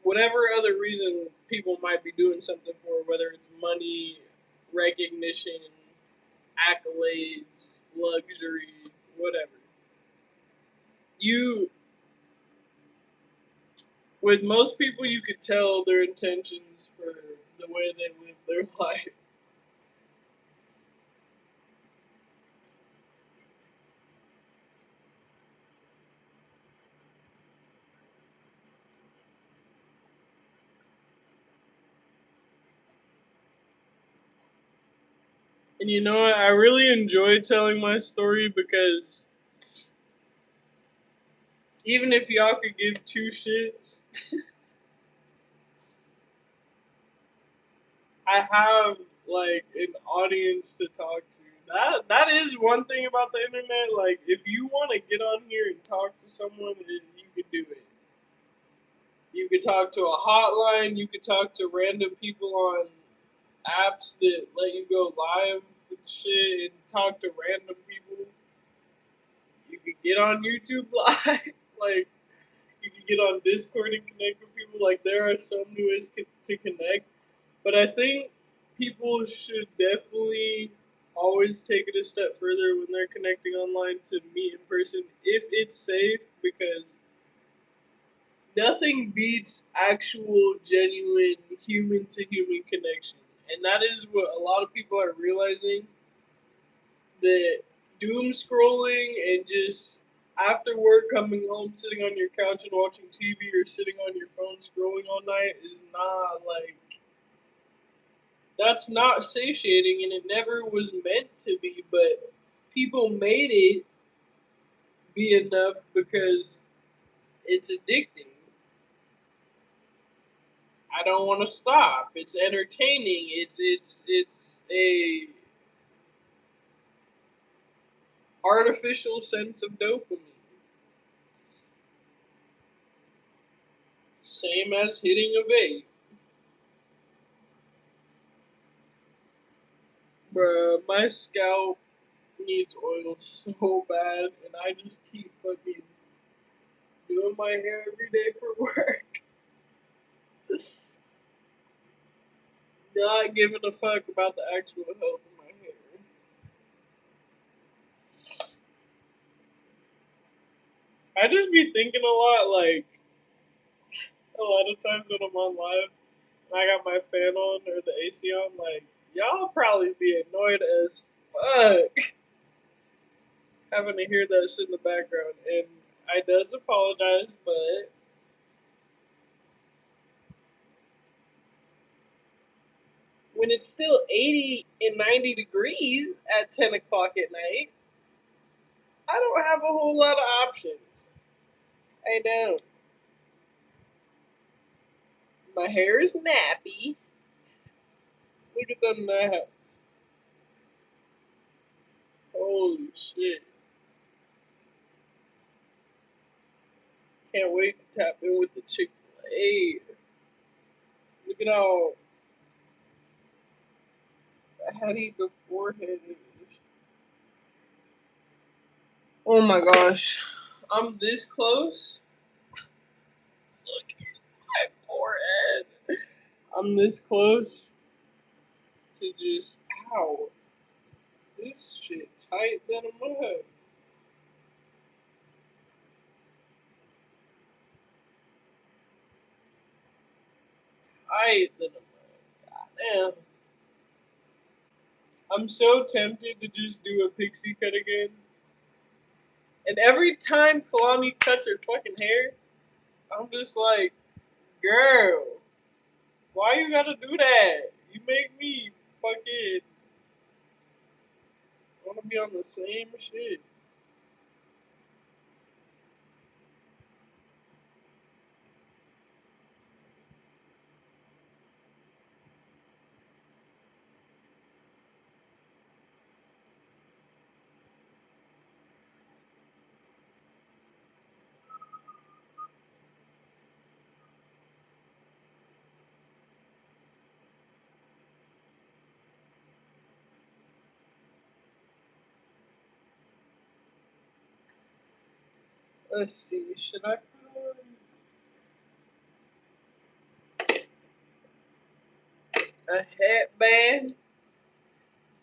whatever other reason people might be doing something for, whether it's money, recognition, accolades, luxury, whatever. You, with most people, you could tell their intentions for the way they live their life. And you know what? I really enjoy telling my story because even if y'all could give two shits, I have like an audience to talk to. That is one thing about the internet. Like, if you want to get on here and talk to someone, you can do it. You could talk to a hotline. You could talk to random people on apps that let you go live and shit, and talk to random people. You could get on YouTube live. Like, you can get on Discord and connect with people. Like, there are so many ways to connect. But I think people should definitely always take it a step further when they're connecting online to meet in person if it's safe, because nothing beats actual, genuine, human to human connection. And that is what a lot of people are realizing, that doom scrolling and just after work coming home, sitting on your couch and watching TV or sitting on your phone scrolling all night is not like, that's not satiating, and it never was meant to be, but people made it be enough because it's addicting. I don't want to stop. It's entertaining. It's a artificial sense of dopamine. Same as hitting a vape. Bruh, my scalp needs oil so bad, and I just keep fucking doing my hair every day for work. Not giving a fuck about the actual health of my hair. I just be thinking a lot, like, a lot of times when I'm on live and I got my fan on or the AC on, like, y'all probably be annoyed as fuck having to hear that shit in the background. And I does apologize, but when it's still 80 and 90 degrees at 10 o'clock at night, I don't have a whole lot of options. I don't. My hair is nappy. Look at them naps. Holy shit. Can't wait to tap in with the Chick-fil-A. Look at how heady the forehead is. Oh my gosh. I'm this close. Look at my forehead. I'm this close to just, ow. This shit tight than a mud. Tight than a mud. Damn. I'm so tempted to just do a pixie cut again. And every time Kalani cuts her fucking hair, I'm just like, girl, why you gotta do that? You make me fucking wanna be on the same shit. Let's see. Should I put on a headband?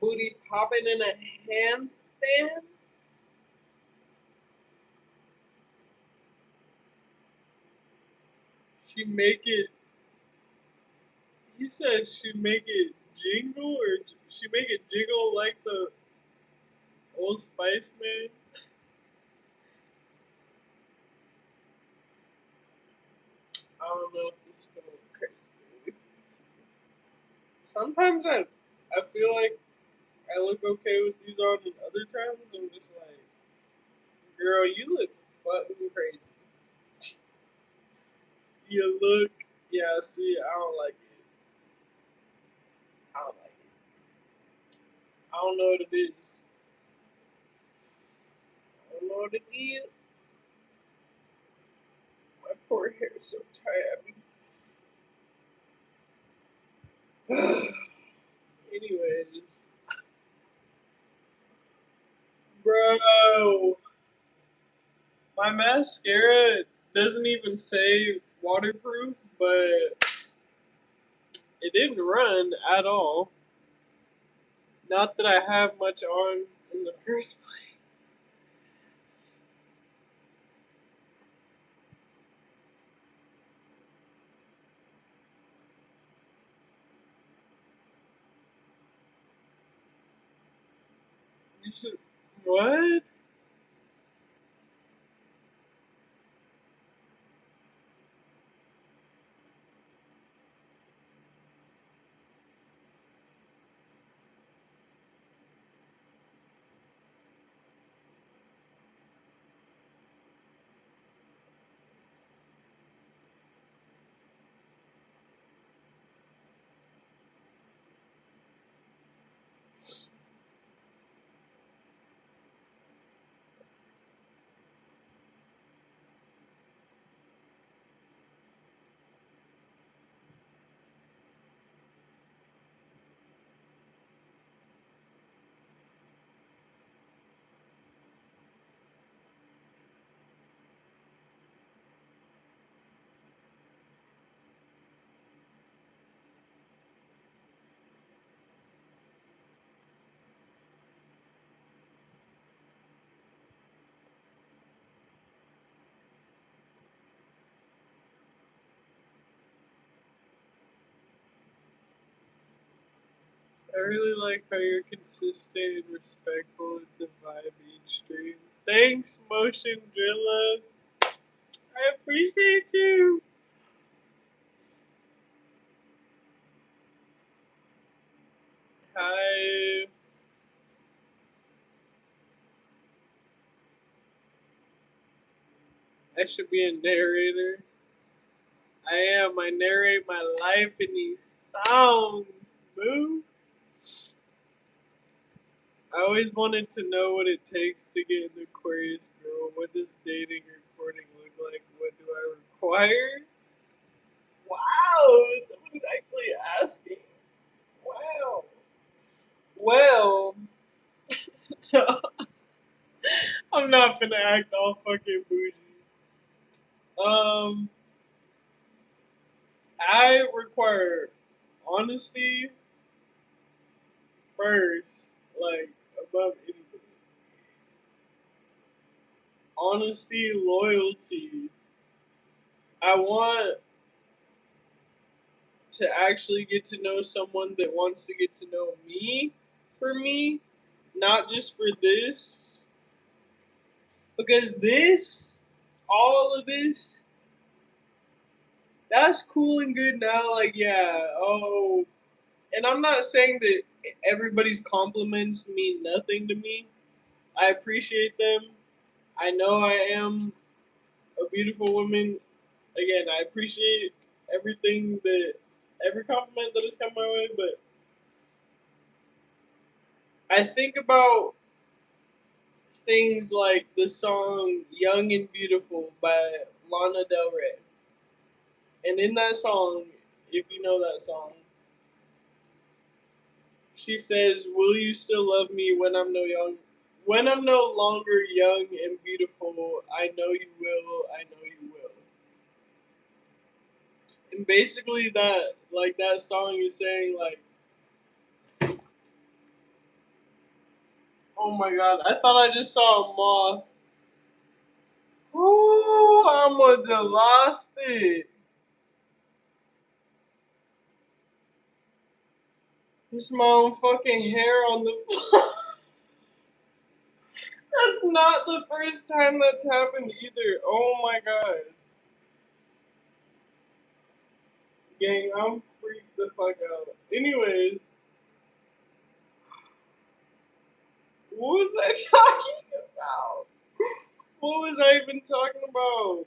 Booty popping in a handstand? She make it. He said she make it jingle, or she make it jiggle like the Old Spice man. I don't know if this is gonna look crazy. Sometimes I feel like I look okay with these on, and other times I'm just like, girl, you look fucking crazy. You look, yeah. See, I don't like it. I don't like it. I don't know what it is. I don't know what it is. My poor hair is so tired. Anyways, bro, my mascara doesn't even say waterproof, but it didn't run at all. Not that I have much on in the first place. You should, what? I really like how you're consistent and respectful. It's a vibe each stream. Thanks, Motion Drilla. I appreciate you. Hi. I should be a narrator. I am. I narrate my life in these songs, boo. I always wanted to know what it takes to get an Aquarius girl. What does dating or courting look like? What do I require? Wow, someone's actually asking. Wow. Well, I'm not gonna act all fucking bougie. Um, I require honesty first, like above anything. Honesty, loyalty. I want to actually get to know someone that wants to get to know me for me, not just for this. Because this, all of this, that's cool and good now. Like, yeah, oh, and I'm not saying that everybody's compliments mean nothing to me. I appreciate them. I know I am a beautiful woman. Again, I appreciate everything that every compliment that has come my way, but I think about things like the song Young and Beautiful by Lana Del Rey. And in that song, if you know that song, she says, "Will you still love me when I'm no young? When I'm no longer young and beautiful, I know you will, I know you will. And basically that like that song is saying like, oh my god, I thought I just saw a moth. Ooh, I almost have lost it. This my own fucking hair on the floor. That's not the first time that's happened either. Oh my god. Gang, I'm freaked the fuck out. Anyways, what was I talking about? What was I even talking about?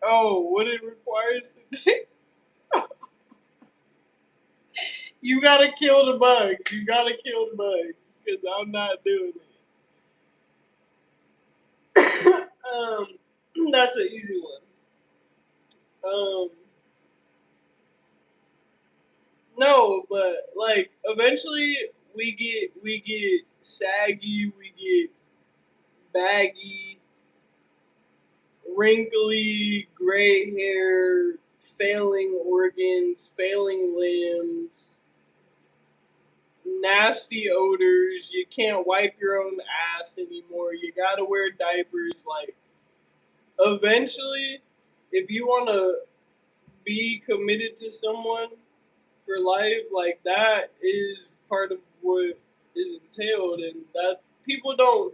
Oh, what it requires to take. You gotta kill the bugs. You gotta kill the bugs. Because I'm not doing it. That's an easy one. Um, no, but like eventually we get saggy, we get baggy, wrinkly, gray hair, failing organs, failing limbs, nasty odors. You can't wipe your own ass anymore. You gotta wear diapers. Like, eventually, if you want to be committed to someone for life, like that is part of what is entailed, and that people don't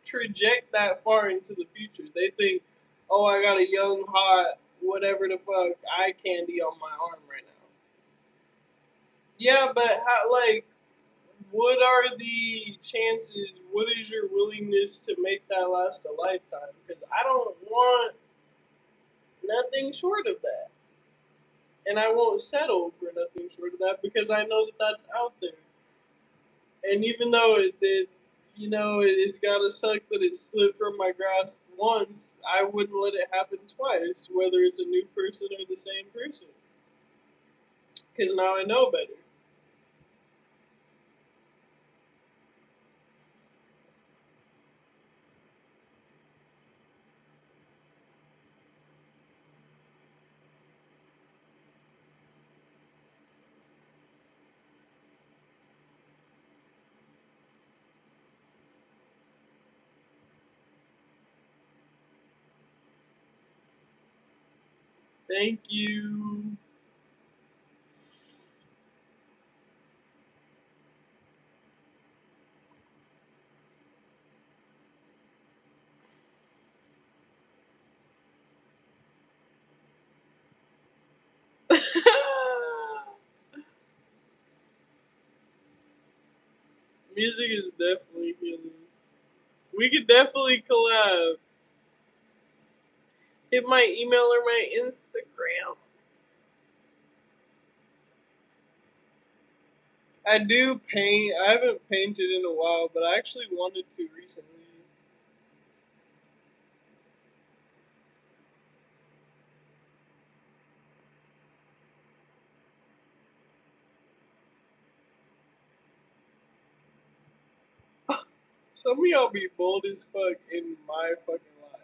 traject that far into the future. They think, oh, I got a young, hot, whatever the fuck eye candy on my arm right now. Yeah, but how, like, what are the chances? What is your willingness to make that last a lifetime? Because I don't want nothing short of that. And I won't settle for nothing short of that because I know that that's out there. And even though it's gotta suck that it slipped from my grasp once, I wouldn't let it happen twice, whether it's a new person or the same person. Because now I know better. Thank you. Music is definitely healing. We could definitely collab. Hit my email or my Instagram. I do paint. I haven't painted in a while, but I actually wanted to recently. Some of y'all be bold as fuck in my fucking life.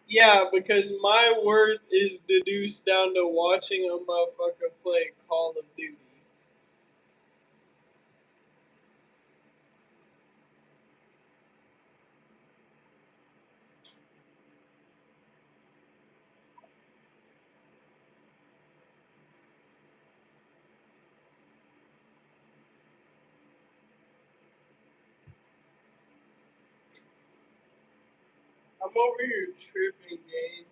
Yeah, because my worth is deduced down to watching a motherfucker play Call of Duty. I'm over here tripping, gang.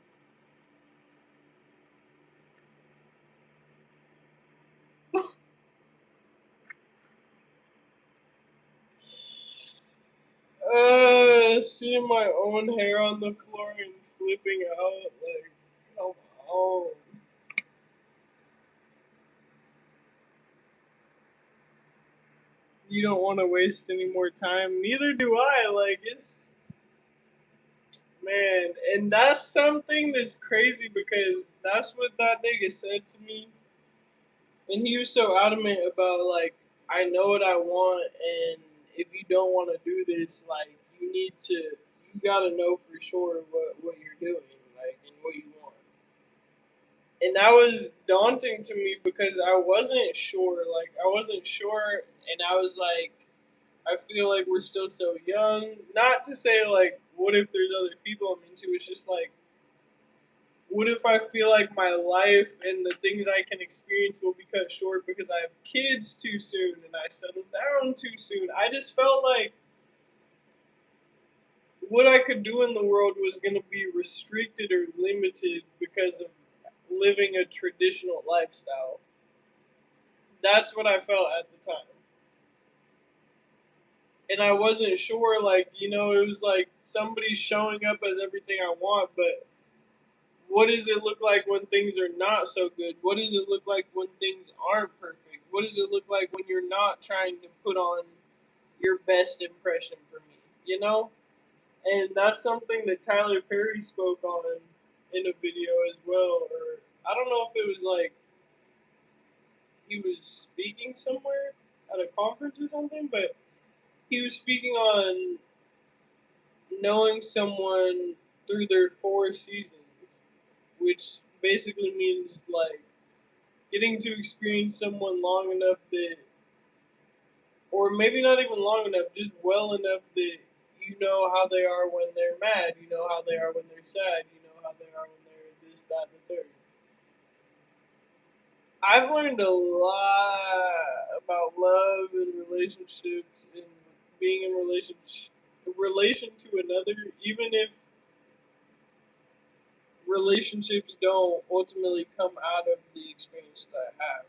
Seeing my own hair on the floor and flipping out, like, come on. You don't want to waste any more time. Neither do I. Like, it's Man, and that's something that's crazy because that's what that nigga said to me, and he was so adamant about like, I know what I want, and if you don't want to do this, like, you gotta know for sure what you're doing, like, and what you want. And that was daunting to me because I wasn't sure, like, I wasn't sure, and I was like, I feel like we're still so young. Not to say like, what if there's other people I'm into? It's just like, what if I feel like my life and the things I can experience will be cut short because I have kids too soon and I settle down too soon? I just felt like what I could do in the world was going to be restricted or limited because of living a traditional lifestyle. That's what I felt at the time. And I wasn't sure, like, it was like somebody's showing up as everything I want, but what does it look like when things are not so good? What does it look like when things aren't perfect? What does it look like when you're not trying to put on your best impression for me? You know? And that's something that Tyler Perry spoke on in a video as well. Or I don't know if it was like he was speaking somewhere at a conference or something, but he was speaking on knowing someone through their 4 seasons, which basically means like getting to experience someone long enough that, or maybe not even long enough, just well enough that you know how they are when they're mad, you know how they are when they're sad, you know how they are when they're this, that, and the third. I've learned a lot about love and relationships and being in relation to another, even if relationships don't ultimately come out of the experience that I have.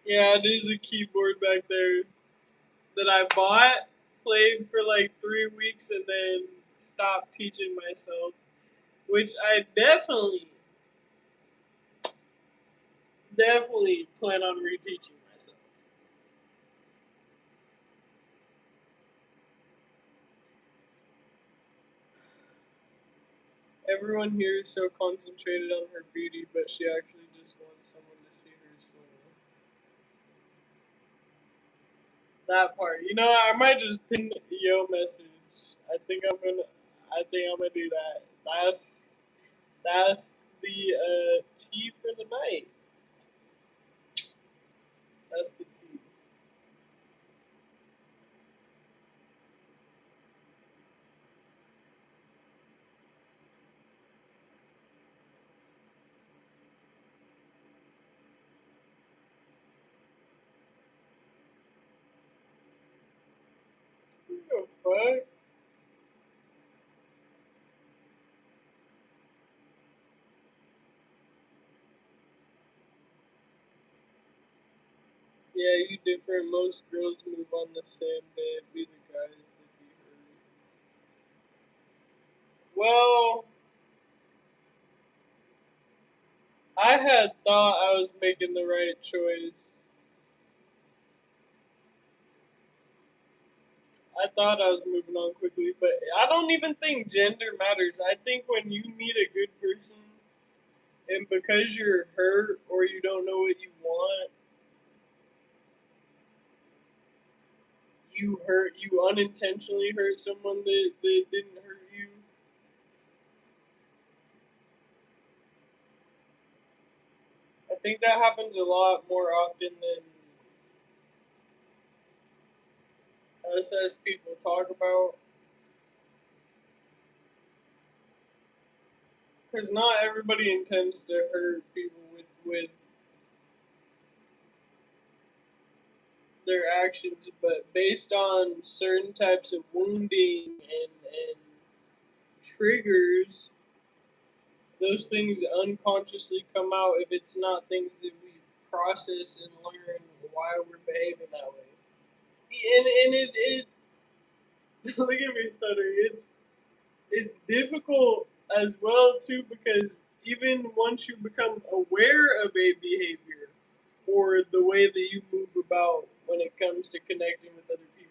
Yeah, there's a keyboard back there that I bought, played for like 3 weeks, and then stopped teaching myself. Which I definitely plan on reteaching myself. Everyone here is so concentrated on her beauty, but she actually just wants someone to see her soul. That part, I might just pin yo message. I think I'm gonna. I think I'm gonna do that. That's the tea for the night. That's the tea. What the fuck? Yeah, you different. Most girls move on the same day. Be the guys that be hurt. Well, I had thought I was making the right choice. I thought I was moving on quickly, but I don't even think gender matters. I think when you meet a good person and because you're hurt or you don't know what you want, you unintentionally hurt someone that didn't hurt you. I think that happens a lot more often than us as people talk about. Because not everybody intends to hurt people with their actions, but based on certain types of wounding and triggers, those things unconsciously come out if it's not things that we process and learn why we're behaving that way. And it look at me stuttering. it's difficult as well too because even once you become aware of a behavior or the way that you move about when it comes to connecting with other people,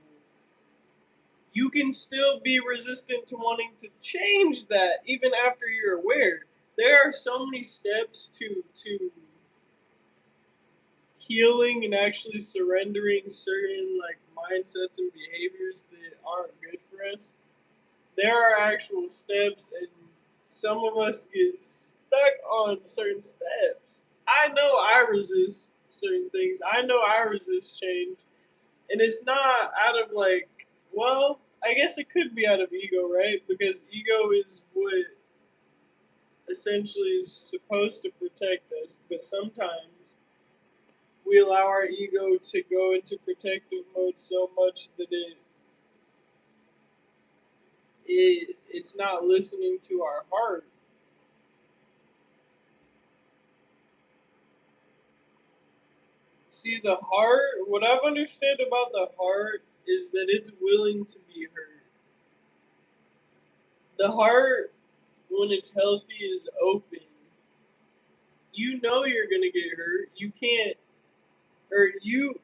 you can still be resistant to wanting to change that even after you're aware. There are so many steps to healing and actually surrendering certain like mindsets and behaviors that aren't good for us. There are actual steps, and some of us get stuck on certain steps. I know I resist certain things. I know I resist change, and it's not out of like, well, I guess it could be out of ego, right? Because ego is what essentially is supposed to protect us, but sometimes we allow our ego to go into protective mode so much that it's not listening to our heart. See, the heart, what I've understood about the heart is that it's willing to be hurt. The heart, when it's healthy, is open. You know you're gonna get hurt. You can't, or you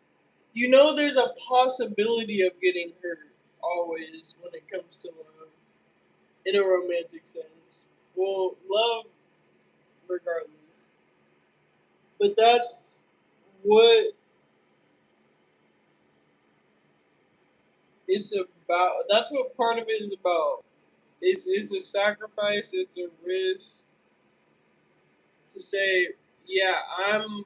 know there's a possibility of getting hurt always when it comes to love in a romantic sense. Well, love regardless. But that's what it's about. That's what part of it is about. It's a sacrifice. It's a risk to say, yeah, I'm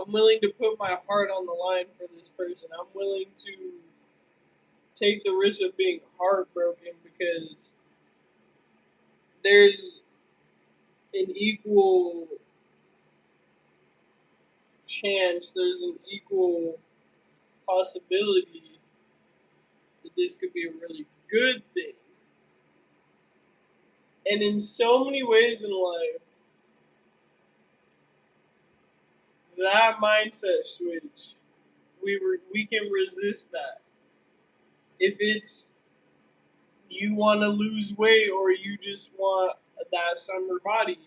willing to put my heart on the line for this person. I'm willing to take the risk of being heartbroken because there's an equal chance, there's an equal possibility that this could be a really good thing. And in so many ways in life, that mindset switch, we can resist that. If it's you want to lose weight or you just want that summer body,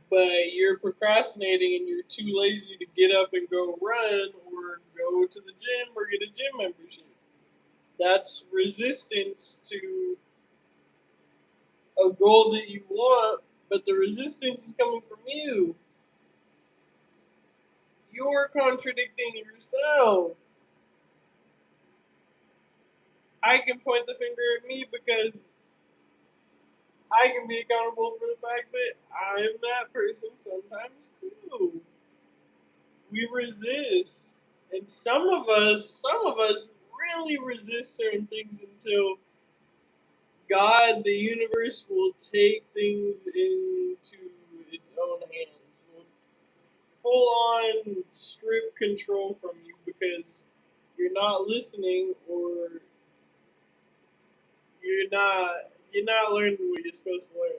but you're procrastinating and you're too lazy to get up and go run or go to the gym or get a gym membership. That's resistance to a goal that you want, but the resistance is coming from you. You're contradicting yourself. I can point the finger at me because I can be accountable for the fact that I'm that person sometimes too. We resist. And some of us really resist certain things until God, the universe, will take things into its own hands. Will full on strip control from you because you're not listening or you're not learning what you're supposed to learn.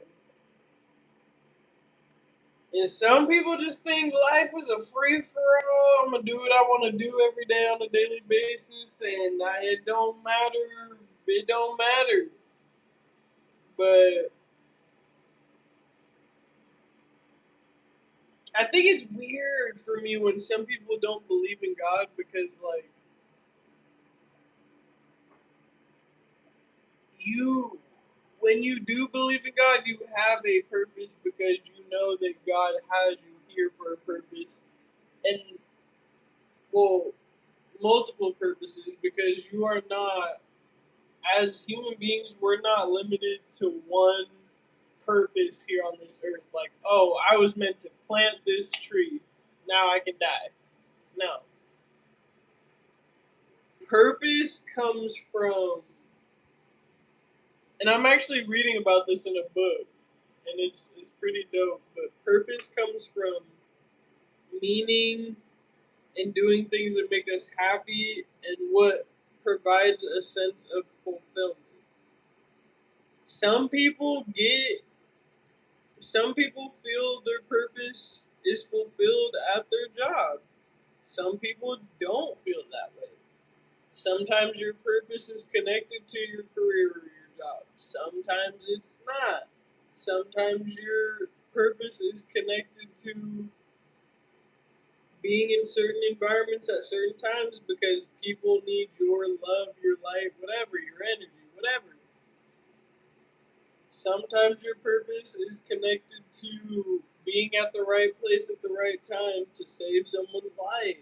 And some people just think life is a free for all. I'm gonna do what I want to do every day on a daily basis, and it don't matter. It don't matter. But I think it's weird for me when some people don't believe in God because, like, you, when you do believe in God, you have a purpose because you know that God has you here for a purpose, and well, multiple purposes because you are not, as human beings, we're not limited to one purpose here on this earth. Like, oh, I was meant to plant this tree. Now I can die. No. Purpose comes from, and I'm actually reading about this in a book, and it's pretty dope. But purpose comes from meaning and doing things that make us happy and what provides a sense of fulfillment. Some people get some people feel their purpose is fulfilled at their job. Some people don't feel that way. Sometimes your purpose is connected to your career or your job. Sometimes it's not. Sometimes your purpose is connected to being in certain environments at certain times because people need your love, your light, whatever, your energy, whatever. Sometimes your purpose is connected to being at the right place at the right time to save someone's life.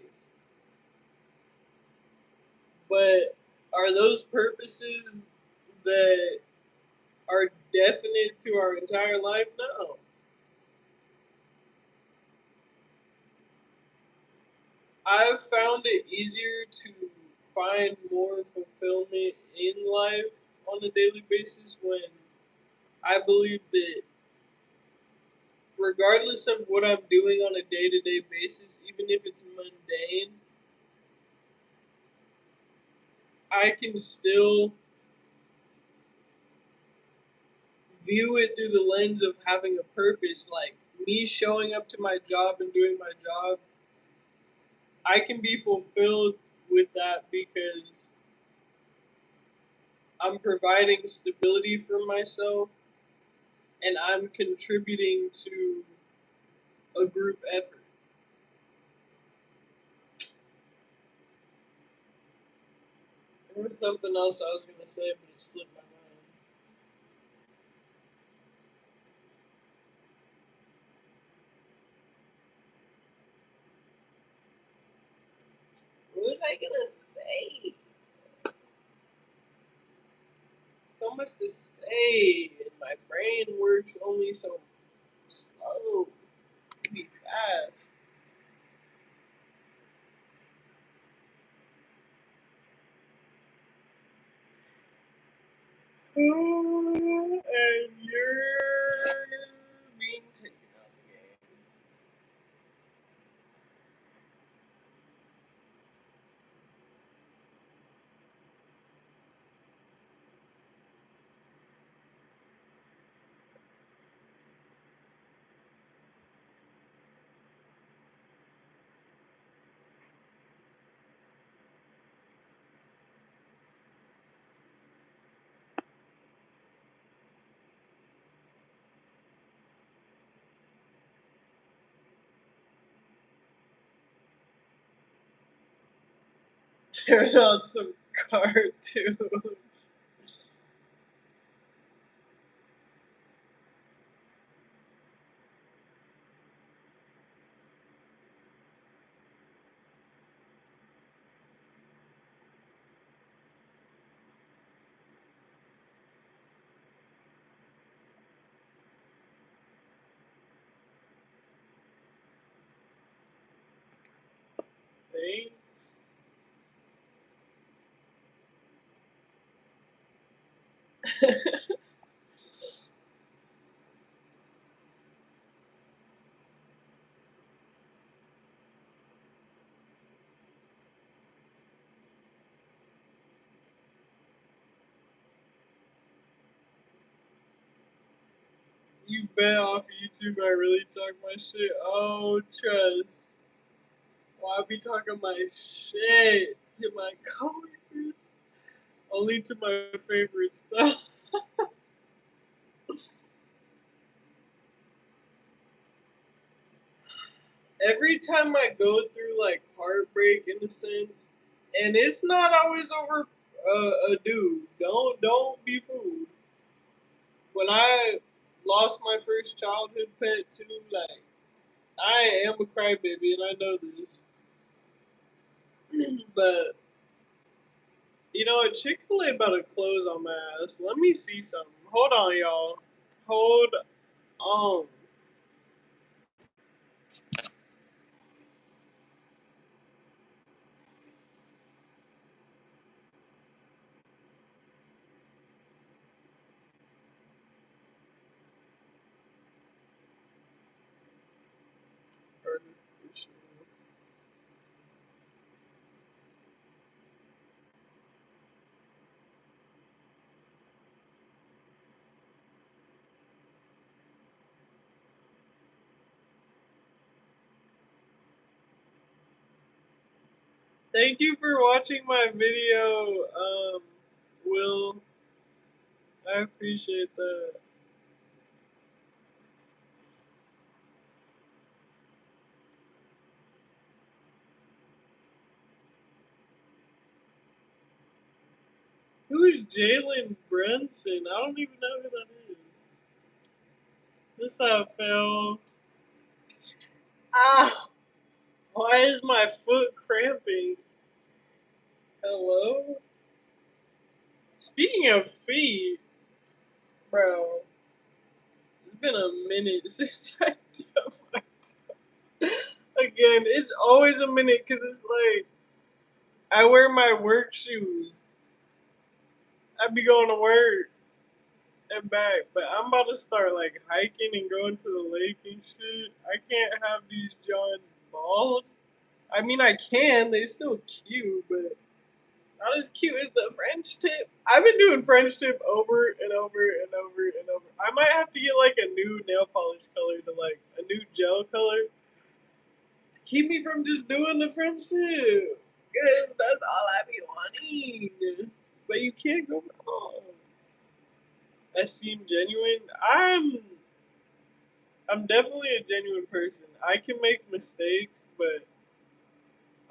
But are those purposes that are definite to our entire life? No. I've found it easier to find more fulfillment in life on a daily basis when I believe that regardless of what I'm doing on a day to day basis, even if it's mundane, I can still view it through the lens of having a purpose. Like me showing up to my job and doing my job, I can be fulfilled with that because I'm providing stability for myself and I'm contributing to a group effort. There was something else I was going to say, but it slipped my mind. What was I going to say? So much to say, and my brain works only so slow. Be fast. And you're being taken out of the game. Turn on some cartoons. Thanks. You bet off YouTube I really talk my shit. Oh, trust. Well, I be talking my shit to my coworkers. Only to my favorite stuff. Every time I go through like heartbreak in a sense, and it's not always over a dude. Don't be fooled. When I lost my first childhood pet too, like I am a crybaby and I know this, but you know, a Chick Fil A about to close on my ass. Let me see something. Hold on, y'all. Hold on. Thank you for watching my video, Will. I appreciate that. Who's Jalen Brunson? I don't even know who that is. This I fell. Ah! Why is my foot cramping? Hello? Speaking of feet, bro, it's been a minute since I did my toes. Again, it's always a minute because it's like I wear my work shoes. I be going to work and back, but I'm about to start like hiking and going to the lake and shit. I can't have these Johns bald. I mean, I can. They're still cute, but not as cute as the French tip. I've been doing French tip over and over and over and over. I might have to get like a new nail polish color to like a new gel color to keep me from just doing the French tip. Cause that's all I be wanting. But you can't go wrong. I seem genuine. I'm definitely a genuine person. I can make mistakes, but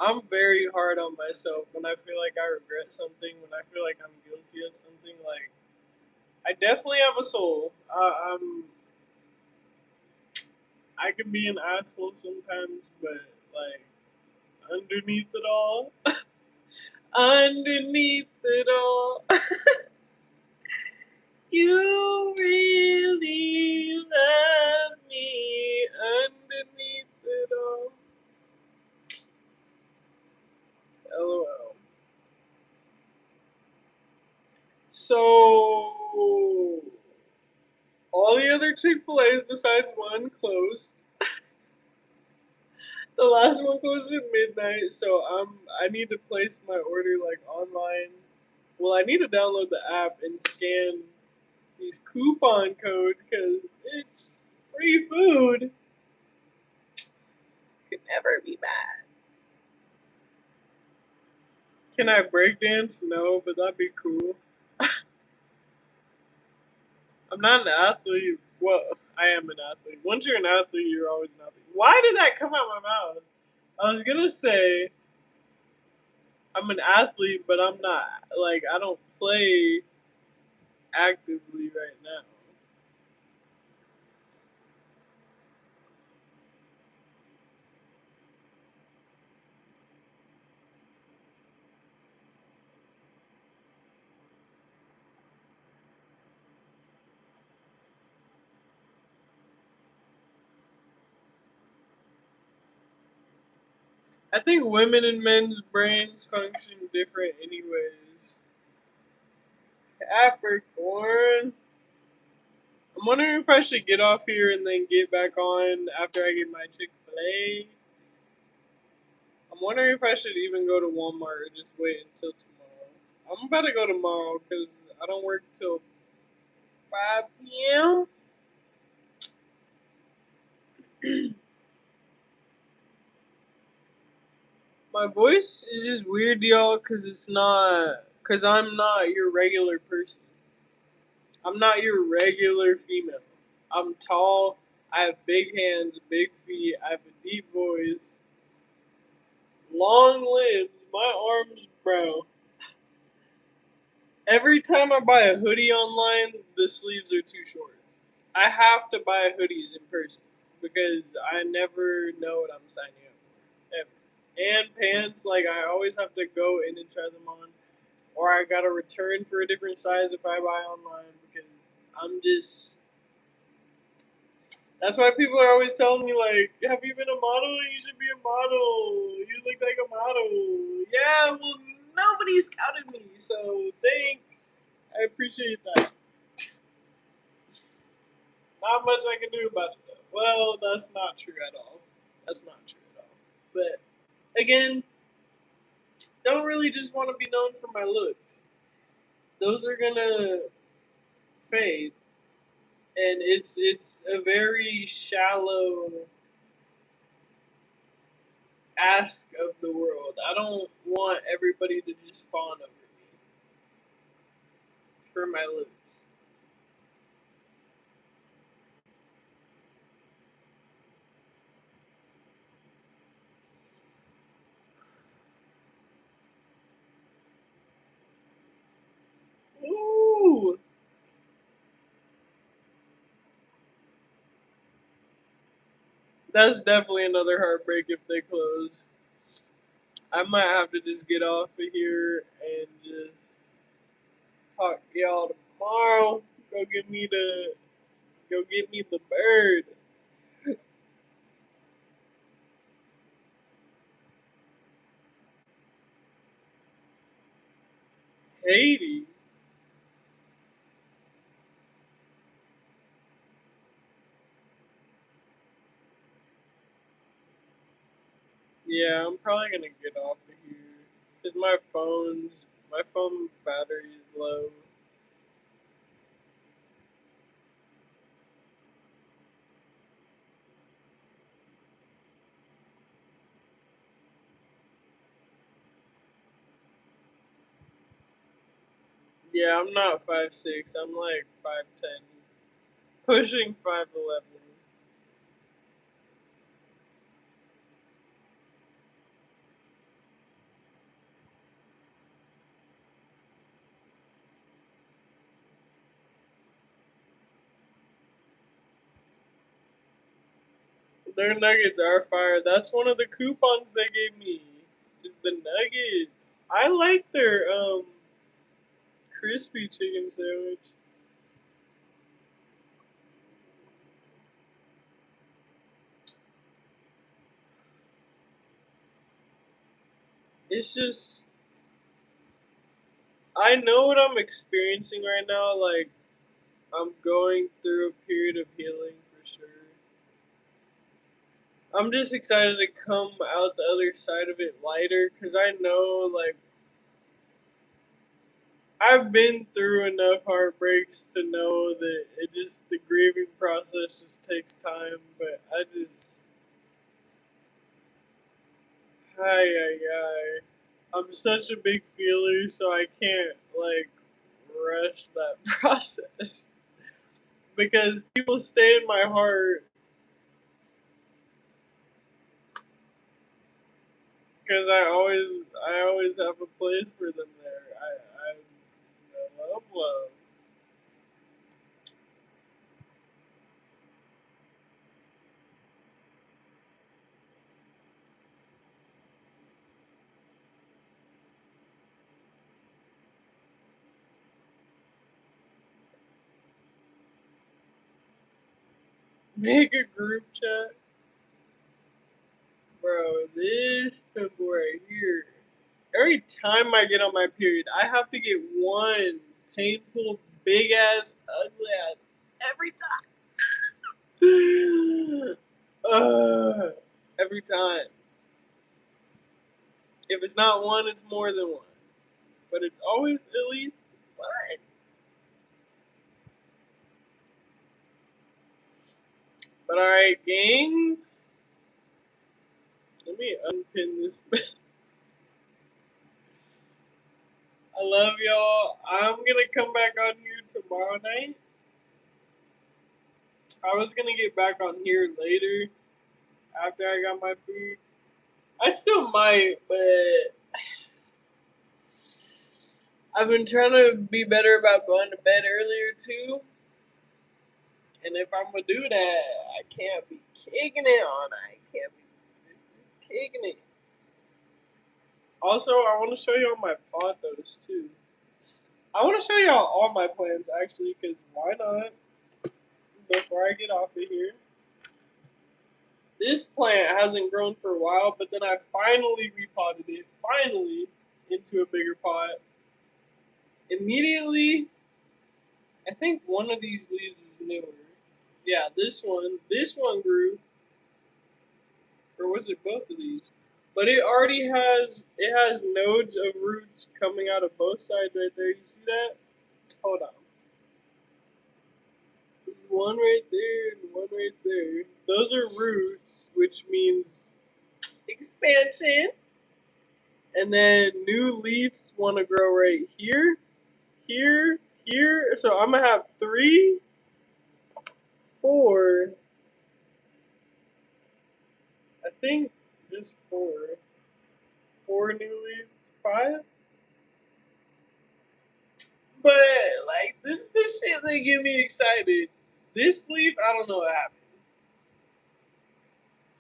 I'm very hard on myself when I feel like I regret something, when I feel like I'm guilty of something. Like I definitely have a soul. I can be an asshole sometimes, but like underneath it all, underneath it all, you really love me. Underneath it all, lol. So all the other Chick-fil-A's besides one closed. The last one closes at midnight, so I need to place my order like online. Well, I need to download the app and scan these coupon codes because it's free food. Could never be bad. Can I break dance? No, but that'd be cool. I'm not an athlete. Well, I am an athlete. Once you're an athlete, you're always an athlete. Why did that come out my mouth? I was gonna say I'm an athlete, but I'm not. Like I don't play actively right now. I think women and men's brains function different, anyways. Capricorn. I'm wondering if I should get off here and then get back on after I get my Chick-fil-A. I'm wondering if I should even go to Walmart or just wait until tomorrow. I'm about to go tomorrow because I don't work till 5 p.m. My voice is just weird, y'all, because I'm not your regular person. I'm not your regular female. I'm tall. I have big hands, big feet. I have a deep voice, long limbs. My arms, bro. Every time I buy a hoodie online, the sleeves are too short. I have to buy hoodies in person because I never know what I'm signing up for ever. And pants, like I always have to go in and try them on, or I gotta return for a different size if I buy online because I'm just. That's why people are always telling me like, "Have you been a model? You should be a model. You look like a model." Yeah, well, nobody scouted me, so thanks. I appreciate that. Not much I can do about it though. Well, that's not true at all. That's not true at all. But again, don't really just want to be known for my looks. Those are gonna fade, and it's a very shallow ask of the world. I don't want everybody to just fawn over me for my looks. That's definitely another heartbreak if they close. I might have to just get off of here and just talk to y'all tomorrow. Go get me the go get me the bird. Haiti. Yeah, I'm probably gonna get off of here. Cause my phone battery is low. Yeah, I'm not 5'6". I'm like 5'10", pushing 5'11". Their nuggets are fire. That's one of the coupons they gave me. Is the nuggets. I like their crispy chicken sandwich. It's just I know what I'm experiencing right now. Like I'm going through a period of healing for sure. I'm just excited to come out the other side of it lighter because I know like I've been through enough heartbreaks to know that it just the grieving process just takes time. But I just, hi, hi. I'm such a big feeler, so I can't like rush that process because people stay in my heart because I always have a place for them there. I love love. Make a group chat, bro. This pimple right here. Every time I get on my period, I have to get one painful, big ass, ugly ass every time. Every time. If it's not one, it's more than one. But it's always at least one. But alright, gangs. Let me unpin this. I love y'all. I'm gonna come back on here tomorrow night. I was gonna get back on here later after I got my food. I still might, but I've been trying to be better about going to bed earlier too. And if I'm gonna do that, I can't be kicking it on. I can't be just kicking it. Also, I want to show you all my pothos too. I want to show y'all all my plants actually, because why not? Before I get off of here, this plant hasn't grown for a while, but then I finally repotted it, finally into a bigger pot. Immediately, I think one of these leaves is newer. Yeah, this one grew, or was it both of these? But it has nodes of roots coming out of both sides right there. You see that? Hold on. One right there and one right there. Those are roots, which means expansion. And then new leaves want to grow right here, here, here. So I'm gonna have three, four. I think just four. Four new leaves, five. But like this is the shit that get me excited. This leaf, I don't know what happened.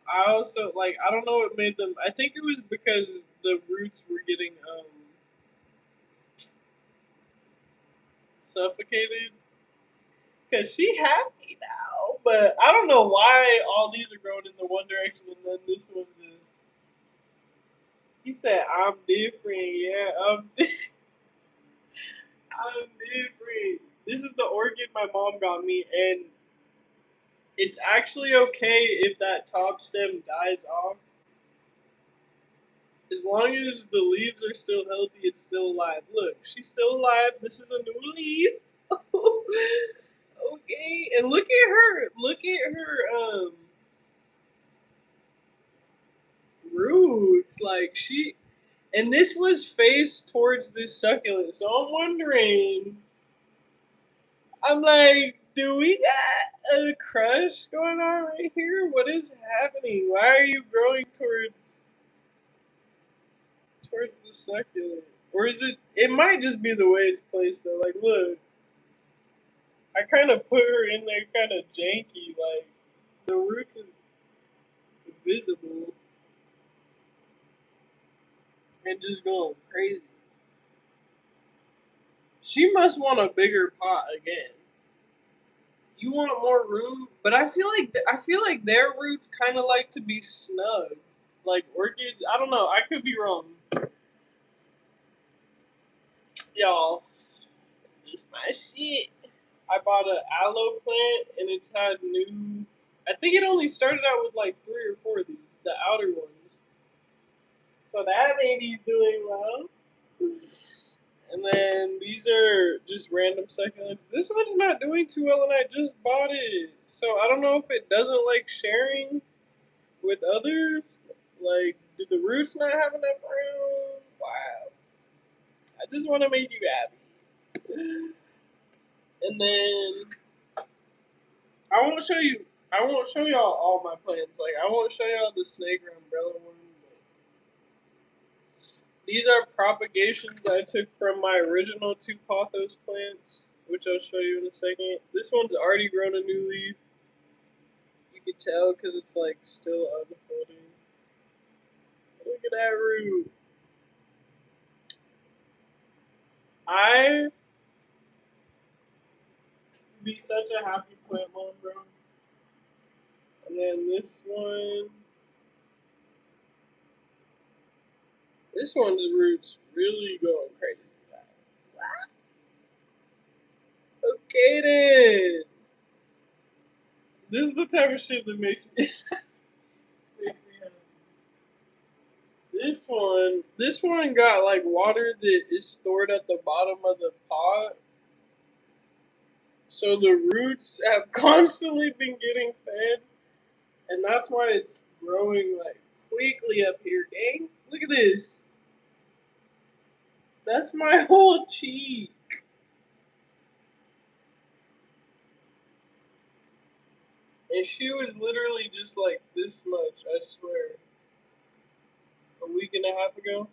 I also like I don't know what made them. I think it was because the roots were getting suffocated. Cause she happy now, but I don't know why all these are growing in the one direction and then this one just. He said, "I'm different, yeah, I'm different." This is the orchid my mom got me, and it's actually okay if that top stem dies off. As long as the leaves are still healthy, it's still alive. Look, she's still alive. This is a new leaf. Okay, and look at her. Look at her roots. Like she and this was faced towards this succulent. So I'm wondering, I'm like, do we got a crush going on right here? What is happening? Why are you growing towards the succulent? Or is it? It might just be the way it's placed though. Like, look, I kind of put her in there, kind of janky. Like, the roots is visible and just going crazy. She must want a bigger pot again. You want more room, but I feel like their roots kind of like to be snug, like orchids. I don't know. I could be wrong, y'all. This my shit. I bought an aloe plant and it's had new. I think it only started out with like 3 or 4 of these, the outer ones. So that baby's doing well. And then these are just random succulents. This one's not doing too well, and I just bought it. So I don't know if it doesn't like sharing with others. Like, do the roots not have enough room? Wow. I just want to make you happy. And then I won't show you. I won't show y'all all my plants. Like I won't show y'all the snake or umbrella one. These are propagations I took from my original 2 pothos plants, which I'll show you in a second. This one's already grown a new leaf. You can tell because it's like still unfolding. Look at that root. I be such a happy plant mom, bro. And then this one's roots really going crazy. Okay then. This is the type of shit that makes me makes me happy. This one got like water that is stored at the bottom of the pot. So the roots have constantly been getting fed, and that's why it's growing like quickly up here, gang. Look at this. That's my whole cheek. And she was literally just like this much, I swear. A week and a half ago.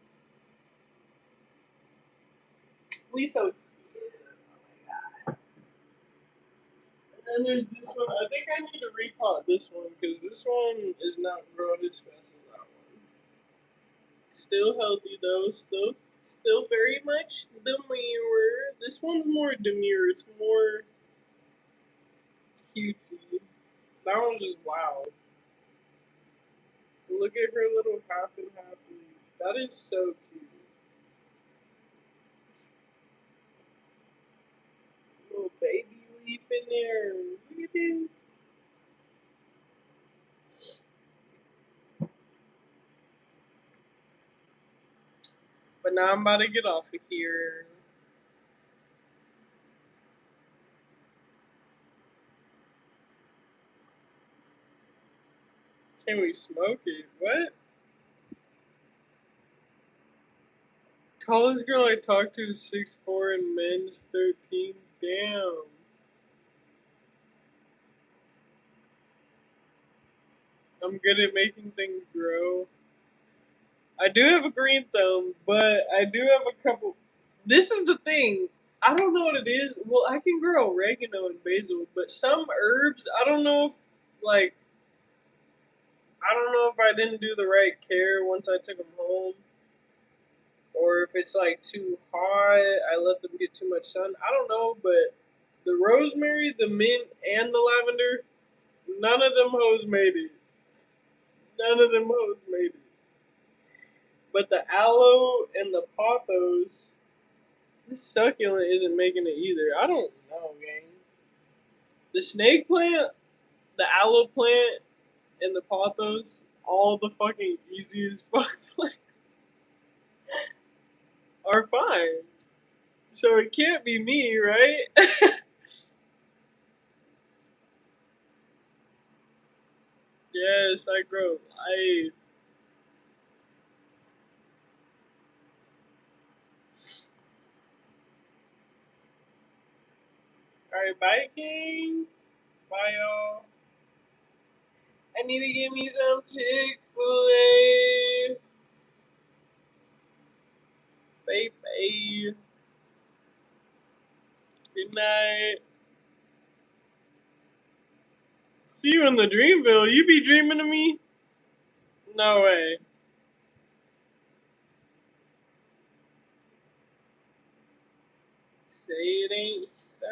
We so cute. And then there's this one. I think I need to repot this one because this one is not growing as fast as that one. Still healthy though. Still very much demure. This one's more demure. It's more cutesy. That one's just wild. Look at her little half and half leaf. That is so cute. Little baby leaf in there. Look at this. But now I'm about to get off of here. Can we smoke it? What? Tallest girl I talked to is 6'4" and men's 13. Damn. I'm good at making things grow. I do have a green thumb, but I do have a couple. This is the thing. I don't know what it is. Well, I can grow oregano and basil, but some herbs, I don't know if, like, I don't know if I didn't do the right care once I took them home, or if it's like too hot. I let them get too much sun. I don't know, but the rosemary, the mint, and the lavender, none of them hoes made it. None of them hoes made it. But the aloe and the pothos, this succulent isn't making it either. I don't know, gang. The snake plant, the aloe plant, and the pothos, all the fucking easiest fuck plants are fine. So it can't be me, right? Yes, I grow light. Alright, bye, gang. Bye, y'all. I need to get me some Chick-fil-A. Bye, bye. Good night. See you in the Dreamville. You be dreaming of me? No way. Say it ain't so.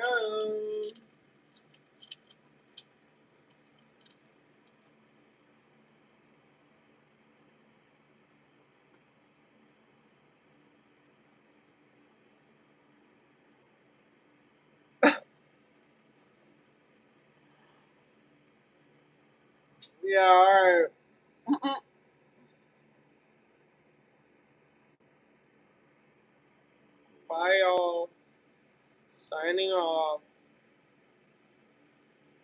Yeah, alright.